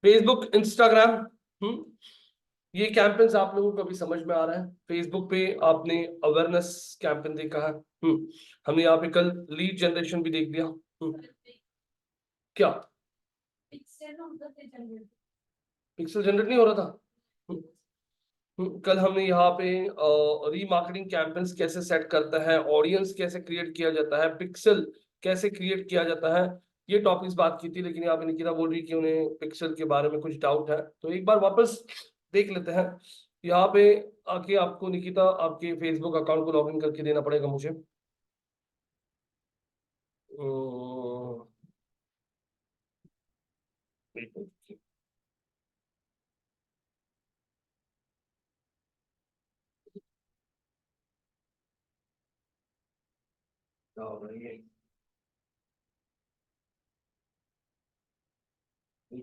Facebook, Instagram. हम्म ये campaigns आप लोगों को अभी समझ में आ रहा है। फेसबुक पे आपने अवेयरनेस कैंपेन देखा है। हमने यहाँ पे कल लीड जनरेशन भी देख लिया। क्या पिक्सल जनरेट नहीं हो रहा था? हम्म, कल हमने यहाँ पे रीमार्केटिंग कैंपेन्स कैसे सेट करता है, ऑडियंस कैसे क्रिएट किया जाता है, पिक्सल कैसे क्रिएट किया जाता है, ये टॉपिक्स बात की थी। लेकिन यहाँ पे निकिता बोल रही कि उन्हें पिक्सल के बारे में कुछ डाउट है, तो एक बार वापस देख लेते हैं। यहाँ पे आके आपको निकिता आपके फेसबुक अकाउंट को लॉगिन करके देना पड़ेगा मुझे।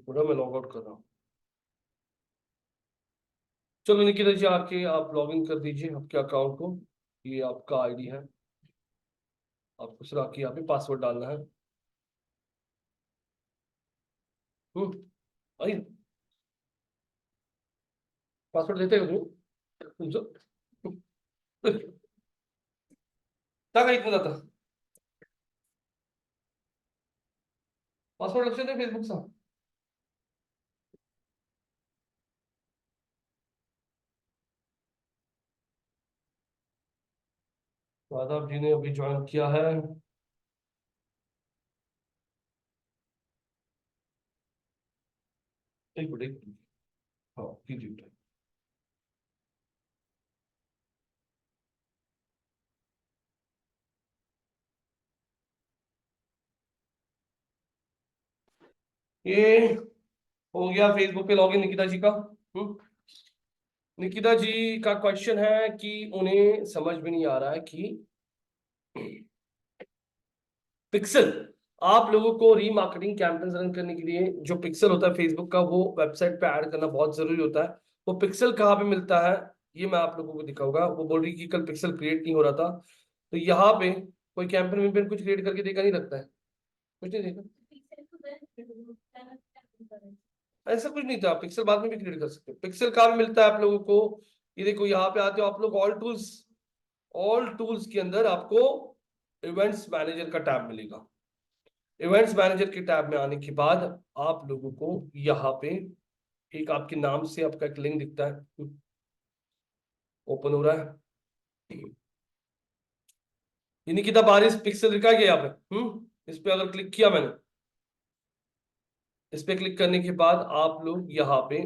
पूरा मैं लॉग आउट कर रहा हूँ। चलो निकिता जी, आके आप लॉगिन कर दीजिए आपके अकाउंट को। ये आपका आईडी है, आपको सिर्फ आके यहाँ पे पासवर्ड डालना है। हम्म आई पासवर्ड देते हो तुम सब? क्या कहीं इतना था पासवर्ड लक्ष्य थे फेसबुक सा। माधव जी ने अभी ज्वाइन किया है। एक मिनट, एक मिनट। हाँ कीजिए। ये हो गया फेसबुक पे लॉगिन निकिता जी का। निकिता जी का क्वेश्चन है कि उन्हें समझ में नहीं आ रहा है कि पिक्सल, आप लोगों को रीमार्केटिंग कैंपेन्स रन करने के लिए जो पिक्सल होता है फेसबुक का, वो वेबसाइट पे ऐड करना बहुत जरूरी होता है। वो पिक्सल कहाँ पे मिलता है, ये मैं आप लोगों को दिखाऊंगा। वो बोल रही कि कल पिक्सल क्रिएट नहीं हो रहा था, तो यहाँ पे कोई कैंपेन वैम्पेन कुछ क्रिएट करके देखा नहीं लगता है? कुछ नहीं देखा, ऐसा कुछ नहीं था। पिक्सल बाद में भी क्रिएट कर सकते हो। पिक्सल कहाँ पे मिलता है आप लोगों को? ये देखो, यहाँ पे आते हो आप लोग, ऑल टूल्स। ऑल टूल्स के अंदर आपको इवेंट्स मैनेजर का टैब मिलेगा। इवेंट्स मैनेजर के टैब में आने के बाद आप लोगों को यहाँ पे एक आपके नाम से आपका एक लिंक दिखता है, ओपन हो रहा है। ये निकिता बारिश पिक्सल लिखा गया यहाँ पे। इस पे अगर क्लिक किया मैंने, इस पे क्लिक करने के बाद आप लोग यहाँ पे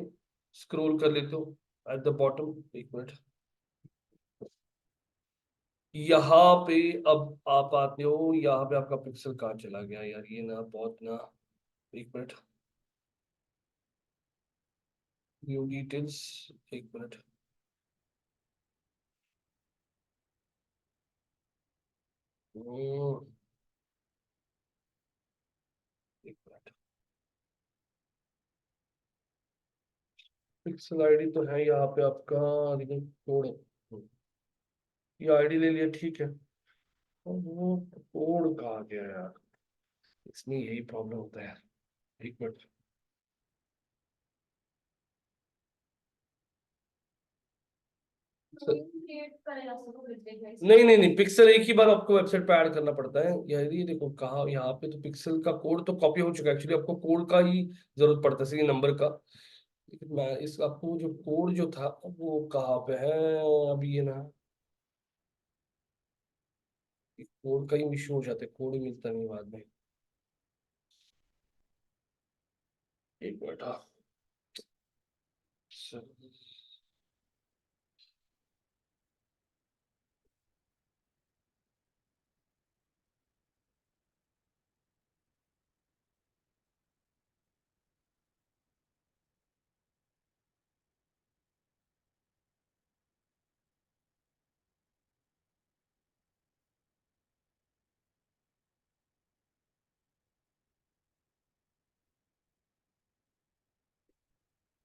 स्क्रॉल कर लेते हो एट द बॉटम। एक मिनट, यहाँ पे अब आप आते हो, यहाँ पे आपका पिक्सल कहाँ चला गया यार, ये ना बहुत ना। एक मिनट, व्यू डिटेल्स। एक मिनट, एक मिनट। पिक्सल आईडी तो है यहाँ पे आपका, लेकिन कोड, ये आईडी ले लिया ठीक है, और वो कोड कहाँ गया यार? इसमें यही प्रॉब्लम होता है यार। एक मिनट। नहीं नहीं नहीं, पिक्सल एक ही बार आपको वेबसाइट पे ऐड करना पड़ता है। ये देखो कहाँ, यहाँ पे तो पिक्सल का कोड तो कॉपी हो चुका है। एक्चुअली आपको कोड का ही जरूरत पड़ता है, सही नंबर का। लेकिन मैं इस आपको जो कोड जो था वो कहाँ पे है अभी, ये ना, कोड का ही इशू हो जाता है, कोड ही मिलता नहीं बाद में। एक मिनट, हाँ।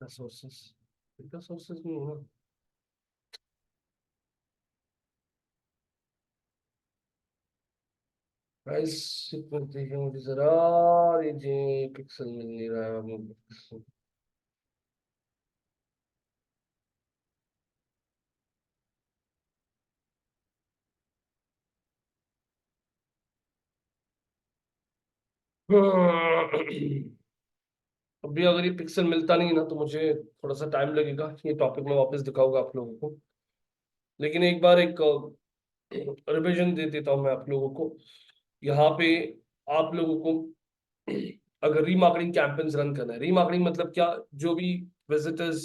सोर्सेस, सोर्सेस नहीं होगा। गाइस देखिए मुझे जरा, ये जी पिक्सल मिल नहीं रहा है मुझे। अभी अगर ये पिक्सल मिलता नहीं ना तो मुझे थोड़ा सा टाइम लगेगा ये टॉपिक में वापस दिखाऊंगा आप लोगों को। लेकिन एक बार एक रिवीजन दे देता हूँ मैं आप लोगों को। यहाँ पे आप लोगों को अगर रीमार्केटिंग कैंपेन्स रन करना है, रीमार्केटिंग मतलब क्या, जो भी विजिटर्स,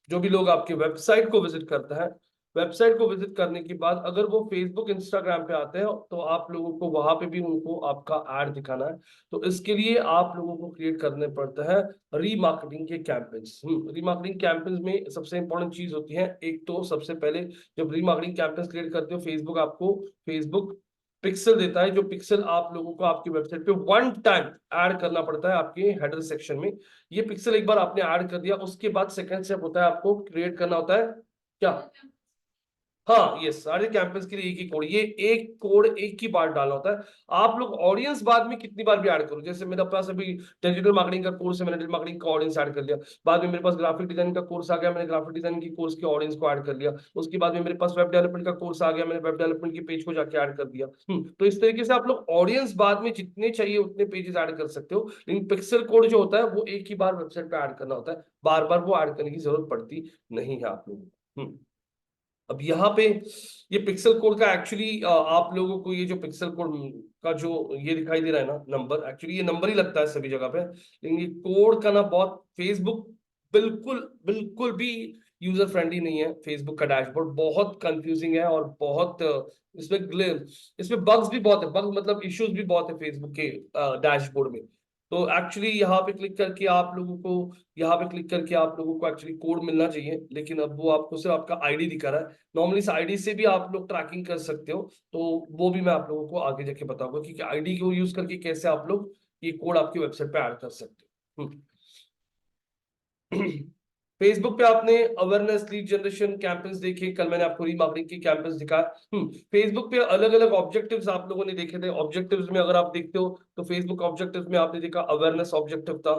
जो भी लोग आपके वेबसाइट को विजिट करता है, वेबसाइट को विजिट करने के बाद अगर वो फेसबुक इंस्टाग्राम पे आते हैं तो आप लोगों को वहां पे भी उनको आपका ऐड दिखाना है। तो इसके लिए आप लोगों को क्रिएट करने पड़ता है रीमार्केटिंग के कैंपेन्स। रीमार्केटिंग कैंपेन्स में सबसे इंपॉर्टेंट चीज होती है, एक तो सबसे पहले जब रीमार्केटिंग कैंपेन्स क्रिएट करते हो, फेसबुक आपको फेसबुक पिक्सल देता है, जो पिक्सल आप लोगों को आपकी वेबसाइट पे वन टाइम ऐड करना पड़ता है आपके हेडर सेक्शन में। ये पिक्सल एक बार आपने ऐड कर दिया, उसके बाद सेकंड स्टेप होता है आपको क्रिएट करना होता है क्या। हाँ, ये सारे कैंपस के लिए एक ही कोड, ये एक कोड एक ही बार डालना होता है। आप लोग ऑडियंस बाद में कितनी बार भी ऐड करो, जैसे मेरे पास अभी डिजिटल मार्केटिंग का कोर्स है, मैंने डिजिटल मार्केटिंग का ऑडियंस ऐड कर लिया। बाद में मेरे पास ग्राफिक डिजाइनिंग का कोर्स आ गया, मैंने ग्राफिक डिजाइनिंग की कोर्स के ऑडियंस को ऐड कर लिया। उसके बाद में मेरे पास वेब डेवलपमेंट का कोर्स आ गया, मैंने वेब डेवलपमेंट की पेज को जाके ऐड कर दिया। तो इस तरीके से आप लोग ऑडियंस बाद में जितने चाहिए उतने पेजेस ऐड कर सकते हो, लेकिन पिक्सल कोड जो होता है वो एक ही बार वेबसाइट पे ऐड करना होता है, बार बार वो ऐड करने की जरूरत पड़ती नहीं है आप लोगों को। अब यहाँ पे ये पिक्सल कोड का एक्चुअली आप लोगों को ये जो पिक्सल कोड का जो ये दिखाई दे रहा है ना नंबर, एक्चुअली ये नंबर ही लगता है सभी जगह पे, लेकिन ये कोड का ना बहुत फेसबुक बिल्कुल बिल्कुल भी यूजर फ्रेंडली नहीं है। फेसबुक का डैशबोर्ड बहुत कंफ्यूजिंग है और बहुत इसमें बग्स भी बहुत है, बग मतलब इश्यूज भी बहुत है फेसबुक के डैशबोर्ड में। तो एक्चुअली यहाँ पे क्लिक करके आप लोगों को, यहाँ पे क्लिक करके आप लोगों को एक्चुअली कोड मिलना चाहिए, लेकिन अब वो आपको सिर्फ आपका आईडी दिखा रहा है। नॉर्मली इस आईडी से भी आप लोग ट्रैकिंग कर सकते हो, तो वो भी मैं आप लोगों को आगे जाके बताऊंगा कि आईडी को यूज करके कैसे आप लोग ये कोड आपकी वेबसाइट पे ऐड कर सकते हो। फेसबुक पे आपने अवेयरनेस लीड जनरेशन कैंपेन्स देखे, कल मैंने आपको रीमार्केटिंग की कैंपेन्स दिखाया। फेसबुक पे अलग अलग ऑब्जेक्टिव्स आप लोगों ने देखे थे। ऑब्जेक्टिव्स में अगर आप देखते हो तो फेसबुक ऑब्जेक्टिव्स में आपने देखा अवेयरनेस ऑब्जेक्टिव था।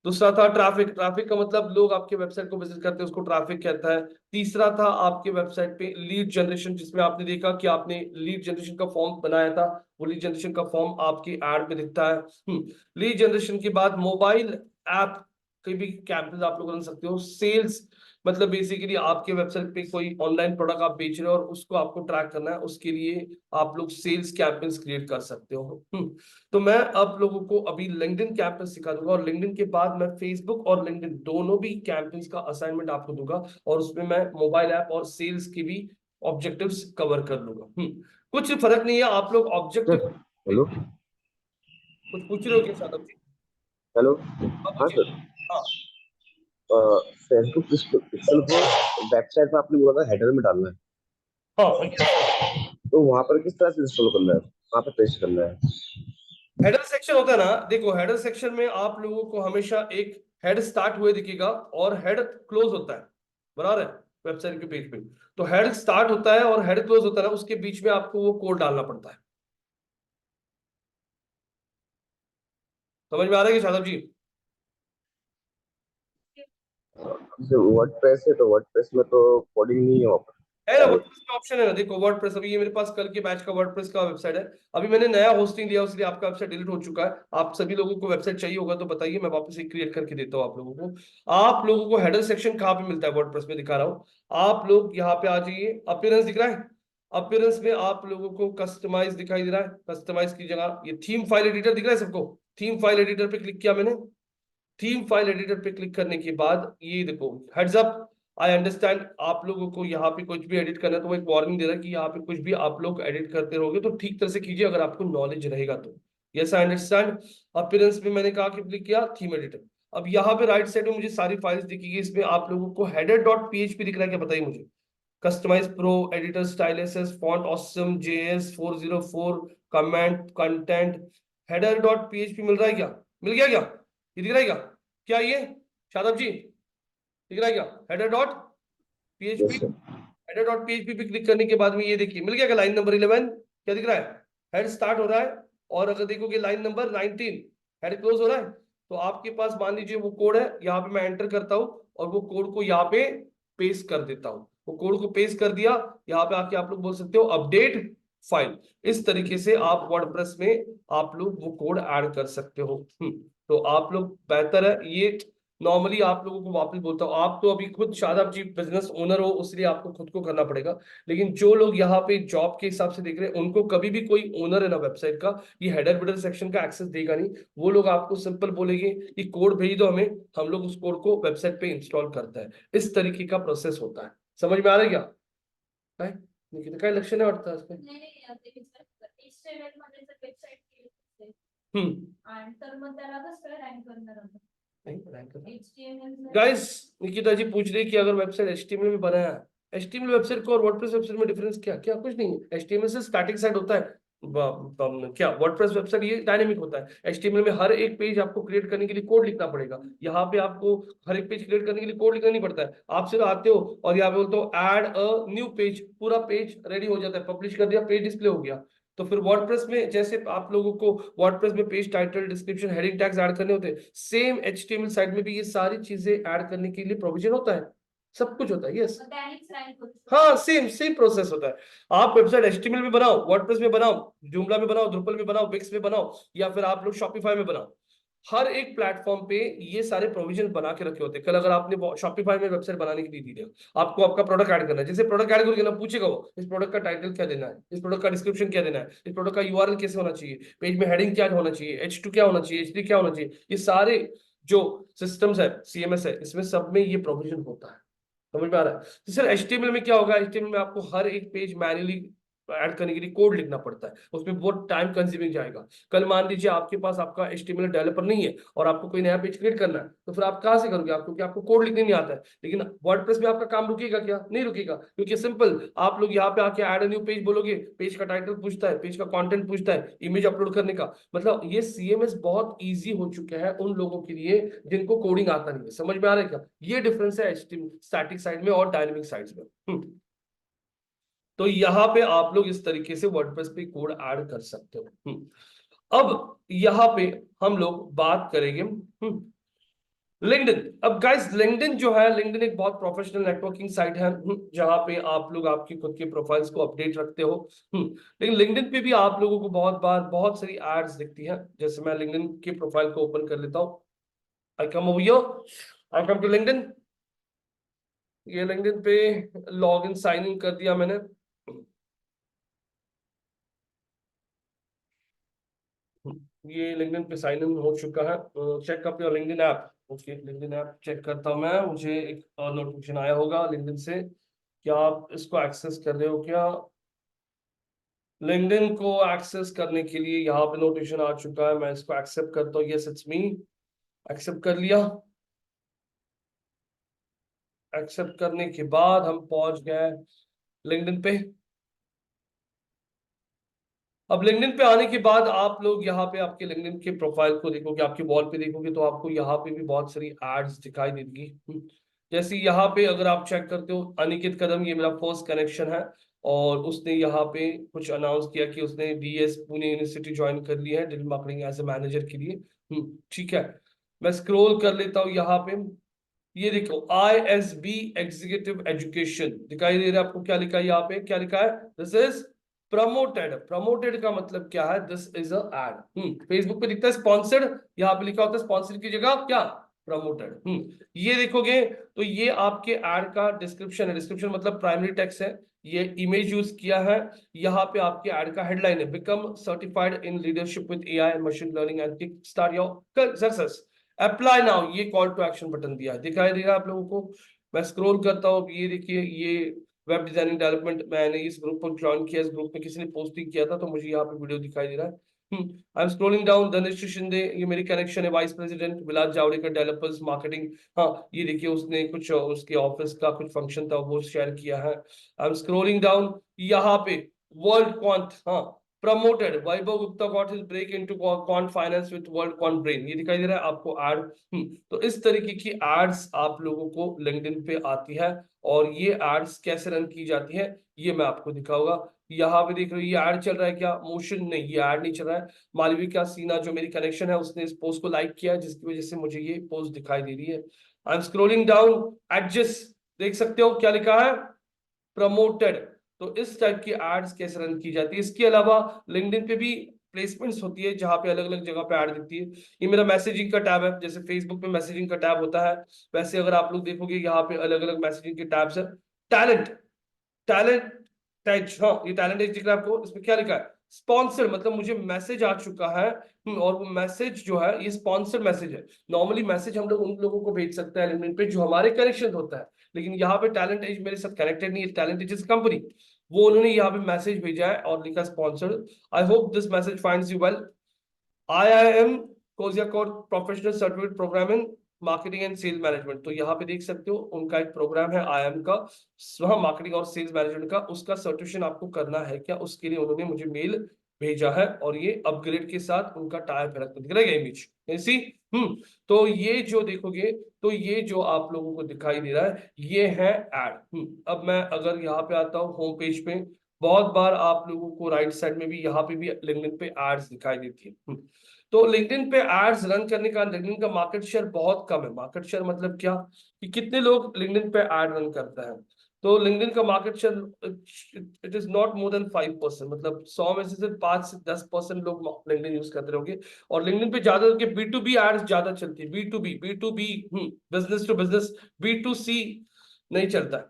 दूसरा था ट्रैफिक, ट्रैफिक का मतलब लोग आपके वेबसाइट को विजिट करते हैं उसको ट्रैफिक कहता है। तीसरा था आपके वेबसाइट पे लीड जनरेशन, जिसमें आपने देखा कि आपने लीड जनरेशन का फॉर्म बनाया था, वो लीड जनरेशन का फॉर्म आपकी एड में दिखता है। लीड जनरेशन के बाद मोबाइल ऐप कोई भी कैंपेन आप लोग रन सकते हो। सेल्स मतलब बेसिकली आपके वेबसाइट पे कोई ऑनलाइन प्रोडक्ट आप बेच रहे हो और उसको आपको ट्रैक करना है, उसके लिए आप लोग सेल्स कैंपेन्स क्रिएट कर सकते हो। तो मैं आप लोगों को अभी लिंक्डइन कैंपेन सिखा दूंगा और लिंक्डइन के बाद मैं फेसबुक और लिंक्डइन दोनों भी कैंपेन्स का असाइनमेंट आपको दूंगा, और उसमें मैं मोबाइल ऐप और सेल्स की भी ऑब्जेक्टिव्स कवर कर लूंगा। कुछ फर्क नहीं है, आप लोग सर। Objective hello. कुछ पूछ रहे हो क्या साहब जी? हेलो। हाँ हाँ पूछिए। सर। हाँ फेसबुक पिक्सल को वेबसाइट पर आपने बोला था हेडर में डालना है, हाँ यस। तो वहां पर किस तरह से इंस्टॉल करना है, वहां पर पेस्ट करना है? हेडर सेक्शन होता है ना, देखो हेडर सेक्शन में आप लोगों को हमेशा एक हेड स्टार्ट हुए दिखेगा और हेड क्लोज होता है, बराबर है, वेबसाइट के पेज पे। तो हेड स्टार्ट होता है और हेड क्लोज होता है ना, उसके बीच में आपको वो कोड डालना पड़ता है। समझ में आ रहा है कि शादाब जी? जैसे वर्डप्रेस है तो वर्डप्रेस में तो कोडिंग नहीं है वहाँ पर है ना, डायरेक्ट। वर्डप्रेस में ऑप्शन है ना, देखो वर्डप्रेस, अभी ये मेरे पास कल के बैच का वर्डप्रेस का वेबसाइट है। अभी मैंने नया होस्टिंग लिया, इसलिए आपका वेबसाइट डिलीट हो चुका है। आप सभी लोगों को वेबसाइट चाहिए होगा तो बताइए, मैं वापस एक क्रिएट करके देता हूँ आप लोगों को। आप लोगों को हेडर सेक्शन कहाँ पे मिलता है वर्डप्रेस में दिखा रहा हूँ। आप लोग यहाँ पे आ जाइए, अपीयरेंस दिख रहा है, अपीयरेंस में आप लोगों को कस्टमाइज दिखाई दे रहा है, कस्टमाइज की जगह ये थीम फाइल एडिटर दिख रहा है सबको। थीम फाइल एडिटर पे क्लिक किया मैंने, थीम फाइल एडिटर पे क्लिक करने के बाद ये देखो हेड्स अप, आई अंडरस्टैंड आप लोगों को यहाँ पे कुछ भी एडिट करना है तो वो एक वार्निंग दे रहा है कि यहाँ पे कुछ भी आप लोग एडिट करते रहोगे तो ठीक तरह से कीजिए अगर आपको नॉलेज रहेगा तो। Yes I understand. अपीयरेंस में मैंने कहा कि क्लिक किया थीम एडिटर। अब यहाँ पे राइट साइड में मुझे सारी फाइल्स दिखेगी, इसमें आप लोगों को हेडर डॉट पीएचपी दिख रहा है क्या, बताइए मुझे। Customize pro, editor style SS, font awesome, JS 404, comment content, header dot PHP मिल रहा है क्या? मिल गया क्या? ये दिख रहा है क्या? क्या ये शादाब जी दिख रहा है क्या? Header dot PHP. Yes sir. Header dot PHP पे क्लिक करने के बाद में ये देखिए मिल गया क्या, लाइन नंबर 11 क्या दिख रहा है? हेड स्टार्ट हो रहा है और अगर देखोगे लाइन नंबर 19 हेड क्लोज हो रहा है, तो आपके पास मान लीजिए वो कोड है, यहाँ पे मैं एंटर करता हूँ और वो कोड को यहाँ पे पेस्ट कर देता हूँ। वो कोड को पेस्ट कर दिया, यहाँ पे आके आप लोग बोल सकते हो अपडेट फाइल। इस तरीके से आप वर्डप्रेस में आप लोग वो कोड ऐड कर सकते हो। तो आप लोग बेहतर है ये, नॉर्मली आप लोगों को वापस बोलता हूँ, आप तो अभी खुद शादाब जी बिजनेस ओनर हो, इसलिए आपको खुद को करना पड़ेगा। लेकिन जो लोग यहाँ पे जॉब के हिसाब से देख रहे हैं, उनको कभी भी कोई ओनर है ना वेबसाइट का, ये हेडर बिडर सेक्शन का एक्सेस देगा नहीं। वो लोग आपको सिंपल बोलेंगे कि कोड भेज दो हमें, हम लोग उस कोड को वेबसाइट पे इंस्टॉल करते हैं। इस तरीके का प्रोसेस होता है। समझ में आ रहा है क्या? काय निकिता काय लक्ष नाही वाटतं आज काय? गाइस, निकिता जी पूछ रही कि अगर वेबसाइट एचटीएमएल में बनाया है, एचटीएमएल वेबसाइट को और वर्डप्रेस वेबसाइट में डिफरेंस क्या? क्या कुछ नहीं है। एचटीएमएल से स्टैटिक साइट होता है, क्या वर्डप्रेस वेबसाइट ये डायनेमिक होता है। एचटीएमएल में हर एक पेज आपको क्रिएट करने के लिए कोड लिखना पड़ेगा, यहाँ पे आपको हर एक पेज क्रिएट करने के लिए कोड लिखना नहीं पड़ता है। आप सिर्फ आते हो और यहाँ पे बोलते हो ऐड अ न्यू पेज, पूरा पेज रेडी हो जाता है, पब्लिश कर दिया, पेज डिस्प्ले हो गया। तो फिर वर्डप्रेस में जैसे आप लोगों को वर्डप्रेस में page title, description, heading tags add करने होते हैं, सेम एचटीएमएल साइट में भी ये सारी चीजें ऐड करने के लिए प्रोविजन होता है, सब कुछ होता है। यस, हाँ, सेम सेम प्रोसेस होता है। आप वेबसाइट एचटीएमएल में बनाओ, वर्डप्रेस में बनाओ, जूमला में बनाओ, द्रुपल में बनाओ, विक्स में बनाओ, या फिर आप लोग शॉपिफाई में बनाओ, हर एक प्लेटफॉर्म पे ये सारे प्रोविजन बना के रखे होते हैं। कल अगर आपने शॉपिफाई में वेबसाइट बनाने के लिए दी है, आपको आपका प्रोडक्ट ऐड करना है, जैसे प्रोडक्ट ऐड करोगे ना, पूछेगा वो इस प्रोडक्ट का टाइटल क्या देना है, इस प्रोडक्ट का डिस्क्रिप्शन क्या देना है, इस प्रोडक्ट का यूआरएल कैसे होना चाहिए, पेज में हेडिंग क्या होना चाहिए, H2 क्या होना चाहिए, H3 क्या होना चाहिए, ये सारे जो सिस्टम्स है, सीएमएस है, इसमें सब में ये प्रोविजन होता है। समझ में आ रहा है? तो सर एचटीएमएल में क्या होगा, एचटीएमएल में आपको हर एक पेज मैन्युअली ऐड करने के लिए कोड लिखना पड़ता है, उसमें बहुत टाइम कंज्यूमिंग जाएगा। कल मान लीजिए आपके पास आपका एचटीएमएल डेवलपर नहीं है और आपको कोई नया पेज क्रिएट करना है, तो फिर आप कहां से करोगे? आप, क्योंकि आपको कोड लिखने नहीं आता है। लेकिन वर्डप्रेस में आपका काम रुकेगा क्या? नहीं रुकेगा, क्योंकि सिंपल आप लोग यहाँ पे आके ऐड न्यू पेज बोलोगे, पेज का टाइटल पूछता है, पेज का कंटेंट पूछता है, इमेज अपलोड करने का, मतलब ये सीएमएस बहुत ईजी हो चुका है उन लोगों के लिए जिनको कोडिंग आता नहीं है। समझ में आ रहा है क्या? ये डिफरेंस है एचटीएमएल स्टैटिक साइड में और डायनेमिक साइड्स में। तो यहाँ पे आप लोग इस तरीके से वर्डप्रेस पे कोड ऐड कर सकते हो। अब यहाँ पे हम लोग बात करेंगे लिंक्डइन। अब गाइस लिंक्डइन जो है, लिंक्डइन एक बहुत प्रोफेशनल नेटवर्किंग साइट है, जहाँ पे आप लोग आपकी खुद के प्रोफाइल्स को अपडेट रखते हो। लेकिन लिंक्डइन पे भी आप लोगों को बहुत बार बहुत सारी एड्स दिखती हैं। जैसे मैं लिंक्डइन के प्रोफाइल को ओपन कर लेता हूँ, I come over here, I come to LinkedIn. ये लिंक्डइन पे लॉग इन साइन इन कर दिया मैंने। ये लिंक्डइन पे साइन इन हो चुका है। Check up your LinkedIn app. Okay, LinkedIn app check करता हूं मैं, मुझे एक नोटिफिकेशन आया होगा लिंक्डइन से। क्या आप इसको एक्सेस कर रहे हो क्या? लिंक्डइन को एक्सेस करने के लिए यहाँ पे नोटिफिकेशन आ चुका है, मैं इसको एक्सेप्ट करता हूँ। यस इट्स मी, एक्सेप्ट कर लिया। एक्सेप्ट करने के बाद हम पहुंच गए लिंक्डइन पे। अब लिंक्डइन पे आने के बाद आप लोग यहाँ पे आपके लिंक्डइन के प्रोफाइल को देखोगे, आपके वॉल पे देखोगे, तो आपको यहाँ पे भी बहुत सारी एड्स दिखाई देगी। जैसे यहाँ पे अगर आप चेक करते हो, अनिकेत कदम, ये मेरा फर्स्ट कनेक्शन है, और उसने यहाँ पे कुछ अनाउंस किया कि उसने डीएस पुणे यूनिवर्सिटी ज्वाइन कर ली है digital marketing as a manager के लिए। ठीक है, मैं स्क्रॉल कर लेता हूँ यहाँ पे। ये देखो ISB एग्जीक्यूटिव एजुकेशन दिखाई दे रहा है आपको? क्या लिखा है यहाँ पे? क्या लिखा है? This is promoted. प्रमोटेड का मतलब क्या है? This is a ad. Facebook पे दिखता है स्पॉन्सर्ड, यहाँ पे लिखा होता है स्पॉन्सर्ड की जगह क्या? प्रमोटेड। ये देखोगे तो ये आपके एड का डिस्क्रिप्शन है। डिस्क्रिप्शन मतलब प्राइमरी टेक्स्ट है। ये इमेज यूज किया है। यहाँ पे आपके एड का हेडलाइन है, become certified in leadership with AI and machine learning and kick start your success, apply now. ये कॉल टू एक्शन बटन दिया है, दिखाई देगा आप लोगों को? मैं स्क्रॉल करता हूँ, ये देखिए, ये वेब डिजाइनिंग डेवलपमेंट, मैंने इस ग्रुप को ज्वाइन किया, इस ग्रुप में किसी ने पोस्टिंग किया था, तो मुझे यहाँ पे वीडियो दिखाई दे रहा है। आई एम स्क्रॉलिंग डाउन, धनेश शिंदे, ये मेरी कनेक्शन है, वाइस प्रेसिडेंट विलास जावड़ेकर डेवलपर्स मार्केटिंग। हाँ, ये देखिए, उसने कुछ उसके ऑफिस का कुछ फंक्शन था वो शेयर किया है। आई एम स्क्रॉलिंग डाउन, यहाँ पे वर्ल्ड क्वांट, हाँ, promoted Vaibhav Gupta got his break into quant finance with World Quant Brain, ये दिखाई दे रहा है आपको एड। तो इस तरीके की एड्स आप लोगों को लिंक्डइन पे आती है, और ये एड्स कैसे रन की जाती है ये मैं आपको दिखाऊंगा। यहाँ पे देख रहे हो ये ऐड चल रहा है क्या? मोशन नहीं, ये ऐड नहीं चल रहा है। मालवी का सीना जो मेरी कनेक्शन है उसने इस पोस्ट को लाइक किया, जिसकी वजह से मुझे ये पोस्ट दिखाई दे रही है। आई एम स्क्रोलिंग डाउन, एडजस्ट, देख सकते हो क्या लिखा है? प्रमोटेड। तो इस टाइप की एड्स कैसे रन की जाती है। इसके अलावा लिंक्डइन पे भी प्लेसमेंट्स होती है जहां पे अलग अलग जगह पे ऐड दिखती है। ये मेरा मैसेजिंग का टैब है, जैसे फेसबुक पे मैसेजिंग का टैब होता है, वैसे अगर आप लोग देखोगे यहाँ पे अलग अलग मैसेजिंग के टैब्स है। टैलेंट, टैलेंट टैच, हाँ ये टैलेंट एज दिख रहा है आपको, इसमें क्या लिखा है? स्पॉन्सर, मतलब मुझे मैसेज आ चुका है। और वो मैसेज जो है ये स्पॉन्सर मैसेज है। नॉर्मली मैसेज हम लोग उन लोगों को भेज सकते हैं लिंक्डइन पे जो हमारे कनेक्शन होता है, लेकिन यहाँ पे टैलेंट एज मेरे साथ कनेक्टेड नहीं है, टैलेंट एज इज कंपनी। वो उन्होंने यहाँ पे मैसेज भेजा है और लिखा sponsored. I hope this message finds you well. IIM Kozhikode professional certificate program in marketing and sales management. तो यहाँ पे देख सकते हो उनका एक प्रोग्राम है IIM का, मार्केटिंग और सेल्स मैनेजमेंट का, उसका सर्टिफिकेशन आपको करना है क्या, उसके लिए उन्होंने मुझे मेल भेजा है। और ये अपग्रेड के साथ उनका टायर फरक दिख रहा है इमेज ऐसी। तो ये जो देखोगे, तो ये जो आप लोगों को दिखाई दे रहा है ये है एड। अब मैं अगर यहाँ पे आता हूँ होम पेज पे, बहुत बार आप लोगों को राइट साइड में भी यहाँ पे भी लिंक्डइन पे एड्स दिखाई देती है। तो लिंक्डइन पे एड्स रन करने का लिंक्डइन का मार्केट शेयर बहुत कम है। मार्केट शेयर मतलब क्या, कि कितने लोग लिंक्डइन पे एड रन करते हैं। तो लिंक्डइन का market share it is not more than 5%, मतलब 100 में से सिर्फ 5 से 10% लोग लिंक्डइन यूज करते रहोगे। और लिंक्डइन पे ज्यादा करके B2B एड्स ज्यादा चलती है, B2B, business to business, B2C नहीं चलता है।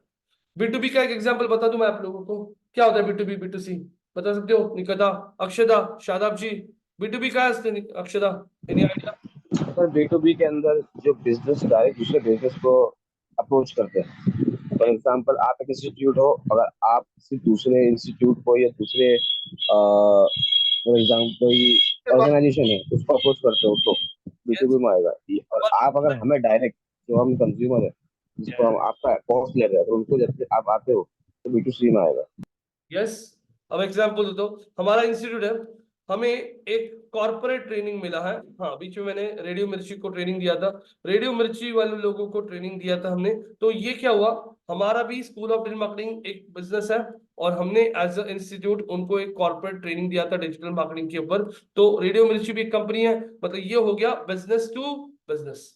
B2B का एक एग्जांपल बता दूं मैं आप लोगों को, क्या होता है B2B B2C, बता सकते हो? निकिता, अक्षदा, शादाब जी, B2B का है Akshada, any idea? Sir B2B के अंदर जो बिजनेस डायरेक्ट दूसरे बिजनेस को अप्रोच करते हैं। फॉर एग्जाम्पल आप एक इंस्टीट्यूट हो, अगर आप किसी दूसरे इंस्टीट्यूट को या दूसरे फॉर एग्जाम्पल कोई ऑर्गेनाइजेशन है उसको अप्रोच करते हो तो यस, B2B में आएगा। और आप अगर हमें डायरेक्ट, जो हम कंज्यूमर है जिसको हम आपका कॉस्ट ले रहे हैं, तो उनको जब आप आते हो तो B2C में आएगा। यस। अब एग्जांपल दे दो, हमारा इंस्टीट्यूट है, हमें एक कॉर्पोरेट ट्रेनिंग मिला है। हाँ बीच में मैंने रेडियो मिर्ची को ट्रेनिंग दिया था, रेडियो मिर्ची वाले लोगों को ट्रेनिंग दिया था हमने। तो ये क्या हुआ, हमारा भी स्कूल ऑफ डिजिटल मार्केटिंग एक बिजनेस है, और हमने एज अ इंस्टीट्यूट उनको एक कॉर्पोरेट ट्रेनिंग दिया था डिजिटल मार्केटिंग के ऊपर। तो रेडियो मिर्ची भी एक कंपनी है, मतलब ये हो गया बिजनेस टू बिजनेस।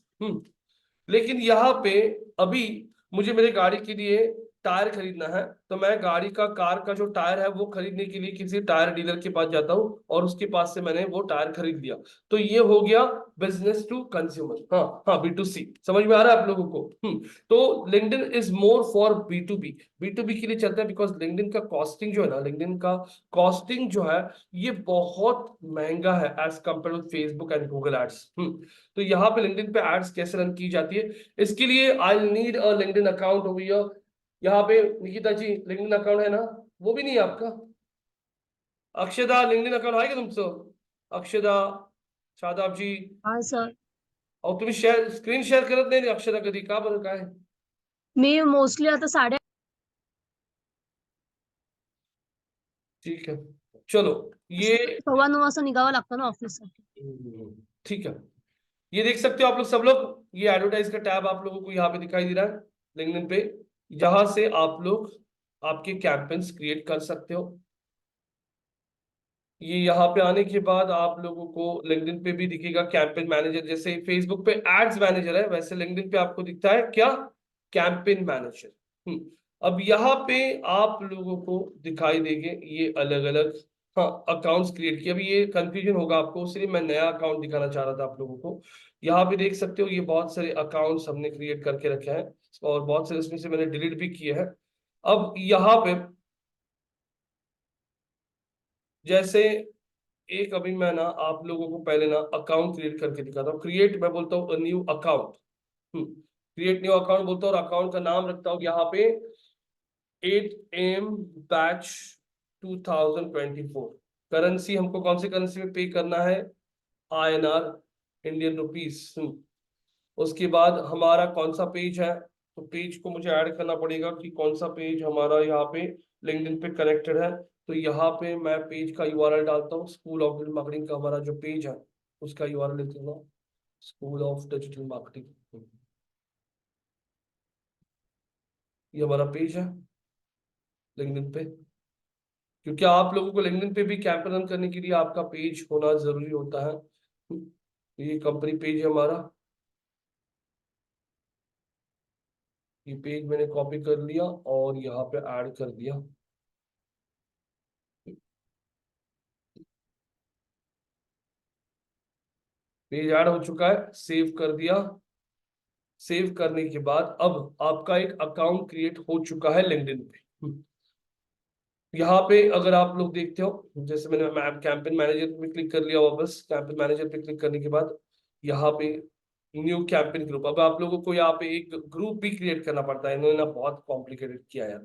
लेकिन यहाँ पे अभी मुझे मेरे गाड़ी के लिए टायर खरीदना है, तो मैं गाड़ी का, कार का जो टायर है वो खरीदने के लिए किसी टायर डीलर के पास जाता हूँ और उसके पास से मैंने वो टायर खरीद लिया। तो ये हो गया बिजनेस टू कंज्यूमर। हाँ हाँ, B2C समझ में आ रहा है आप लोगों को? तो LinkedIn is more for B2B। B2B के लिए चलता है बिकॉज लिंक्डइन का कॉस्टिंग जो है ना, लिंक्डइन का कॉस्टिंग जो है ये बहुत महंगा है as compare to Facebook and Google ads. तो यहाँ पे लिंक्डइन पे एड्स कैसे रन की जाती है, इसके लिए I need a LinkedIn account over here. यहाँ पे निकिता जी लिंक्डइन अकाउंट है ना? वो भी नहीं है आपका? अक्षदा लिंक्डइन अकाउंट है क्या तुमसे? अक्षदा, शादाब जी, हाँ सर। और तुम्ही शेयर स्क्रीन शेअर करत नाही अक्षदा कधी, का बरं काय? मी मोस्टली आता साडे ठीक है, चलो ये 9:15 वाजता निघावं लागतं ना ऑफिससाठी। ठीक है। ये देख सकते हो आप लोग सब लोग, ये एडवर्टाइज का टैब आप लोगों को यहाँ पे दिखाई दे रहा है लिंक्डइन पे, जहां से आप लोग आपके कैंपेन्स क्रिएट कर सकते हो। ये यहाँ पे आने के बाद आप लोगों को लिंक्डइन पे भी दिखेगा कैंपेन मैनेजर, जैसे फेसबुक पे एड्स मैनेजर है वैसे लिंक्डइन पे आपको दिखता है क्या, कैंपेन मैनेजर। अब यहाँ पे आप लोगों को दिखाई देंगे ये अलग अलग, हाँ अकाउंट्स क्रिएट किए। अभी ये कंफ्यूजन होगा आपको, इसलिए मैं नया अकाउंट दिखाना चाह रहा था आप लोगों को। यहाँ पे देख सकते हो ये बहुत सारे अकाउंट्स हमने क्रिएट करके रखे हैं, और बहुत सारे इसमें से मैंने डिलीट भी किए हैं। अब यहाँ पे जैसे एक अभी मैं ना आप लोगों को पहले ना अकाउंट क्रिएट करके दिखाता हूँ। क्रिएट मैं बोलता हूँ new account, create new account बोलता हूँ और अकाउंट का नाम रखता हूँ यहाँ पे 8 AM बैच 2024। करेंसी हमको कौन सी करेंसी में पे करना है, INR, इंडियन रुपीस। उसके बाद हमारा कौन सा पेज है, तो पेज को मुझे ऐड करना पड़ेगा कि कौन सा पेज हमारा यहाँ पे लिंक्डइन पे कनेक्टेड है। तो यहाँ पे मैं पेज का URL डालता हूँ, स्कूल ऑफ डिजिटल मार्केटिंग का हमारा जो पेज है उसका URL लिख दूंगा, स्कूल ऑफ डिजिटल मार्केटिंग। ये हमारा पेज है लिंक्डइन पे। क्योंकि आप लोगों को लिंक्डइन पे भी कैंपेन रन करने के लिए आपका पेज होना जरूरी होता है। ये कंपनी पेज है हमारा, ये पेज मैंने कॉपी कर लिया और यहाँ पे ऐड कर दिया। पेज ऐड हो चुका है, सेव कर दिया। सेव करने के बाद अब आपका एक अकाउंट क्रिएट हो चुका है लिंक्डइन पे। यहाँ पे अगर आप लोग देखते हो, जैसे मैंने कैंपेन मैनेजर पे क्लिक कर लिया, वापस कैंपेन मैनेजर पे क्लिक करने के बाद यहाँ पे न्यू कैंपेन ग्रुप, अब आप लोगों को यहाँ पे एक ग्रुप भी क्रिएट करना पड़ता है, इन्होंने ना बहुत कॉम्प्लिकेटेड किया है।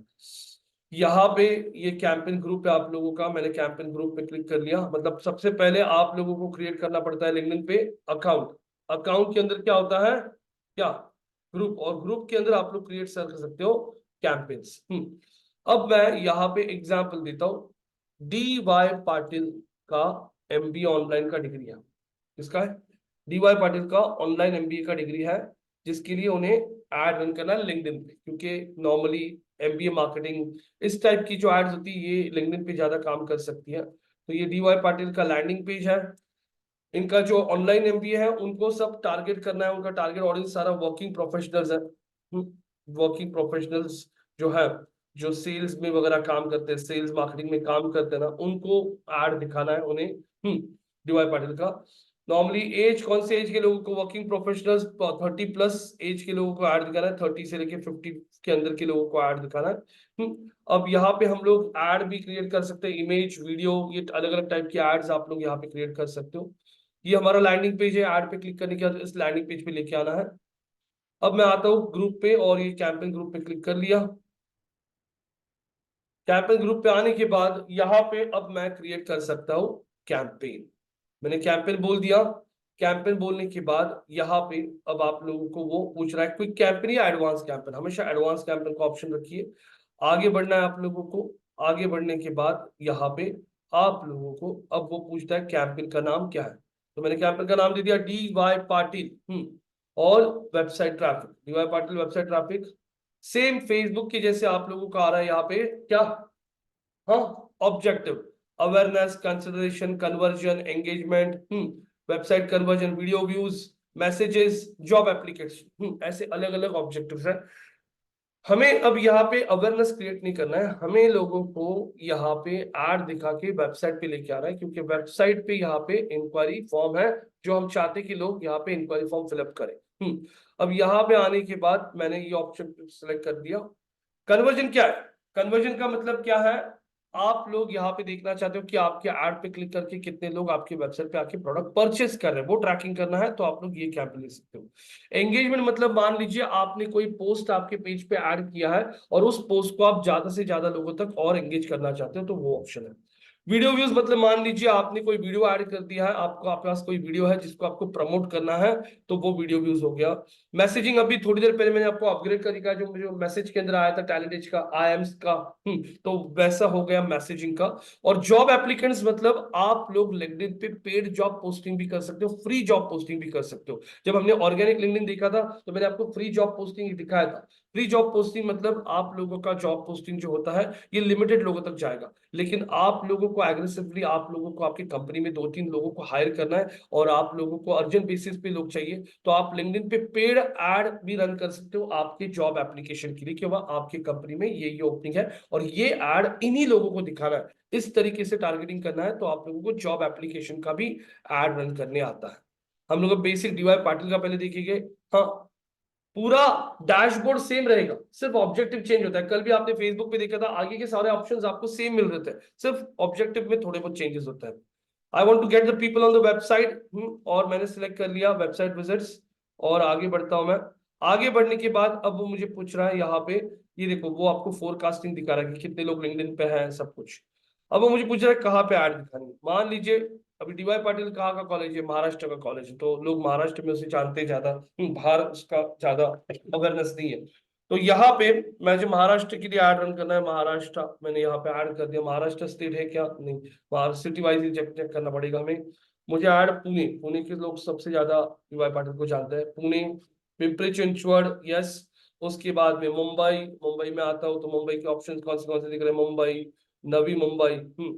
यहाँ पे ये कैंपेन ग्रुप है आप लोगों का, मैंने कैंपेन ग्रुप पे क्लिक कर लिया। मतलब सबसे पहले आप लोगों को क्रिएट करना पड़ता है लिंक्डइन पे अकाउंट। अकाउंट के अंदर क्या होता है, क्या, ग्रुप, और ग्रुप के अंदर आप लोग क्रिएट कर सकते हो कैंपेन्स। अब मैं यहाँ पे एग्जांपल देता हूँ। DY पाटिल का MBA ऑनलाइन का डिग्री है, किसका है, DY पाटिल का ऑनलाइन MBA का डिग्री है, जिसके लिए उन्हें एड रन करना है लिंक्डइन पे, क्योंकि नॉर्मली MBA मार्केटिंग इस टाइप की जो एड्स होती है ये लिंक्डइन पे ज्यादा काम कर सकती है। तो ये DY पाटिल का लैंडिंग पेज है। इनका जो ऑनलाइन MBA है उनको सब टारगेट करना है, उनका टारगेट ऑडियंस सारा वर्किंग प्रोफेशनल्स है। वर्किंग प्रोफेशनल्स जो है, जो सेल्स में वगैरह काम करते हैं, सेल्स मार्केटिंग में काम करते हैं ना, उनको एड दिखाना है उन्हें। DY पाटिल का नॉर्मली एज, कौन से एज के लोगों को, वर्किंग प्रोफेशनल्स 30+ एज के लोगों को ऐड दिखाना है, 30 से लेके 50 के अंदर के लोगों को ऐड दिखाना है। अब यहाँ पे हम लोग ऐड भी क्रिएट कर सकते हैं, इमेज, वीडियो, ये अलग अलग टाइप की एड्स आप लोग यहाँ पे क्रिएट कर सकते हो। ये हमारा लैंडिंग पेज है, ऐड पे क्लिक करने के बाद इस लैंडिंग पेज पे लेके आना है। अब मैं आता हूँ ग्रुप पे और ये कैंपेन ग्रुप पे क्लिक कर लिया। कैंपेन ग्रुप पे आने के बाद यहाँ पे अब मैं क्रिएट कर सकता हूँ कैंपेन। मैंने कैंपेन बोल दिया। कैंपेन बोलने के बाद यहाँ पे अब आप लोगों को वो पूछ रहा है क्विक कैंपेन या एडवांस कैंपेन, हमेशा एडवांस कैंपेन का ऑप्शन रखिए। आगे बढ़ना है आप लोगों को। आगे बढ़ने के बाद यहाँ पे आप लोगों को अब वो पूछता है कैंपेन का नाम क्या है, तो मैंने कैंपेन का नाम दे दिया DY पाटिल। और website traffic, DY Patil website traffic, same Facebook के जैसे आप लोगों का आ रहा है यहाँ पे क्या, हाँ, objective, awareness, consideration, conversion, engagement, website conversion, video views, messages, job application, ऐसे अलग अलग ऑब्जेक्टिव्स हैं। हमें अब यहाँ पे अवेयरनेस क्रिएट नहीं करना है, हमें लोगों को यहाँ पे ऐड दिखा के वेबसाइट पे लेके आ रहा है, क्योंकि वेबसाइट पे यहाँ पे इंक्वायरी फॉर्म है जो हम चाहते कि लोग यहाँ पे इंक्वायरी फॉर्म फिलअप करें। अब यहाँ पे आने के बाद मैंने ये ऑप्शन सेलेक्ट कर दिया। कन्वर्जन क्या है, कन्वर्जन का मतलब क्या है, आप लोग यहाँ पे देखना चाहते हो कि आपके ऐड पे क्लिक करके कितने लोग आपके वेबसाइट पे आके प्रोडक्ट परचेस कर रहे हैं, वो ट्रैकिंग करना है, तो आप लोग ये कैंपेन ले सकते हो। एंगेजमेंट मतलब मान लीजिए आपने कोई पोस्ट आपके पेज पे ऐड किया है और उस पोस्ट को आप ज्यादा से ज्यादा लोगों तक और एंगेज करना चाहते हो, तो वो ऑप्शन है। वीडियो व्यूज मतलब मान लीजिए आपने कोई वीडियो ऐड कर दिया है, आपको आपके पास कोई वीडियो है जिसको आपको प्रमोट करना है, तो वो वीडियो व्यूज हो गया। मैसेजिंग, अभी थोड़ी देर पहले मैंने आपको अपग्रेड कर दिया, जो मैसेज के अंदर आया था टैलेंट एज का, IAMS का, तो वैसा हो गया मैसेजिंग का। और जॉब एप्लीकेंट्स मतलब आप लोग लिंक्डइन पे पेड जॉब पोस्टिंग भी कर सकते हो, फ्री जॉब पोस्टिंग भी कर सकते हो। जब हमने ऑर्गेनिक लिंक्डइन देखा था तो मैंने आपको फ्री जॉब पोस्टिंग दिखाया था। फ्री जॉब पोस्टिंग मतलब आप लोगों का जॉब पोस्टिंग जो होता है ये लिमिटेड लोगों तक जाएगा, लेकिन आप लोगों को एग्रेसिवली, आप लोगों को आपकी कंपनी में 2-3 लोगों को हायर करना है और आप लोगों को अर्जेंट बेसिस पे लोग चाहिए, तो आप लिंक्डइन पे पेड ऐड भी रन कर सकते हो आपके जॉब एप्लीकेशन के लिए, कि वह आपकी कंपनी में ये ओपनिंग है और ये ऐड इन्हीं लोगों को दिखाना है। इस तरीके से टारगेटिंग करना है, तो आप लोगों को जॉब एप्लीकेशन का भी ऐड रन करने आता है। हम लोग बेसिक DY पाटिल का पहले देखेंगे। हाँ, पूरा डैशबोर्ड सेम रहेगा, सिर्फ ऑब्जेक्टिव चेंज होता है। कल भी आपने फेसबुक पे देखा था, आगे के सारे ऑप्शंस आपको सेम मिल रहे थे, सिर्फ ऑब्जेक्टिव में थोड़े बहुत चेंजेस होता है। I want to get the people on the website, और मैंने सिलेक्ट कर लिया वेबसाइट विजिट्स, और आगे बढ़ता हूं मैं। आगे बढ़ने के बाद अब वो मुझे पूछ रहा है यहाँ पे, ये देखो वो आपको फोरकास्टिंग दिखा रहा है कि कितने लोग लिंक्डइन पे हैं, सब कुछ। अब वो मुझे पूछ रहा है कहाँ पे ऐड दिखानी है। मान लीजिए अभी DY पाटिल कहाँ का कॉलेज है, महाराष्ट्र का कॉलेज है, तो लोग महाराष्ट्र में उसे जानते हैं ज्यादा, बाहर उसका ज्यादा अवेयरनेस नहीं है। तो यहाँ पे मैं जो महाराष्ट्र के लिए ऐड रन करना है, महाराष्ट्र मैंने यहाँ पे ऐड कर दिया। महाराष्ट्र स्टेट है क्या, नहीं, महाराष्ट्र सिटी वाइज ही चेक करना पड़ेगा हमें। मुझे ऐड पुणे, पुणे के लोग सबसे ज्यादा DY पाटिल को जानते हैं, पुणे, पिंपरी चिंचवड़, यस। उसके बाद में मुंबई, मुंबई में आता हूँ तो मुंबई के ऑप्शन कौन से दिख रहे हैं, मुंबई, नवी मुंबई।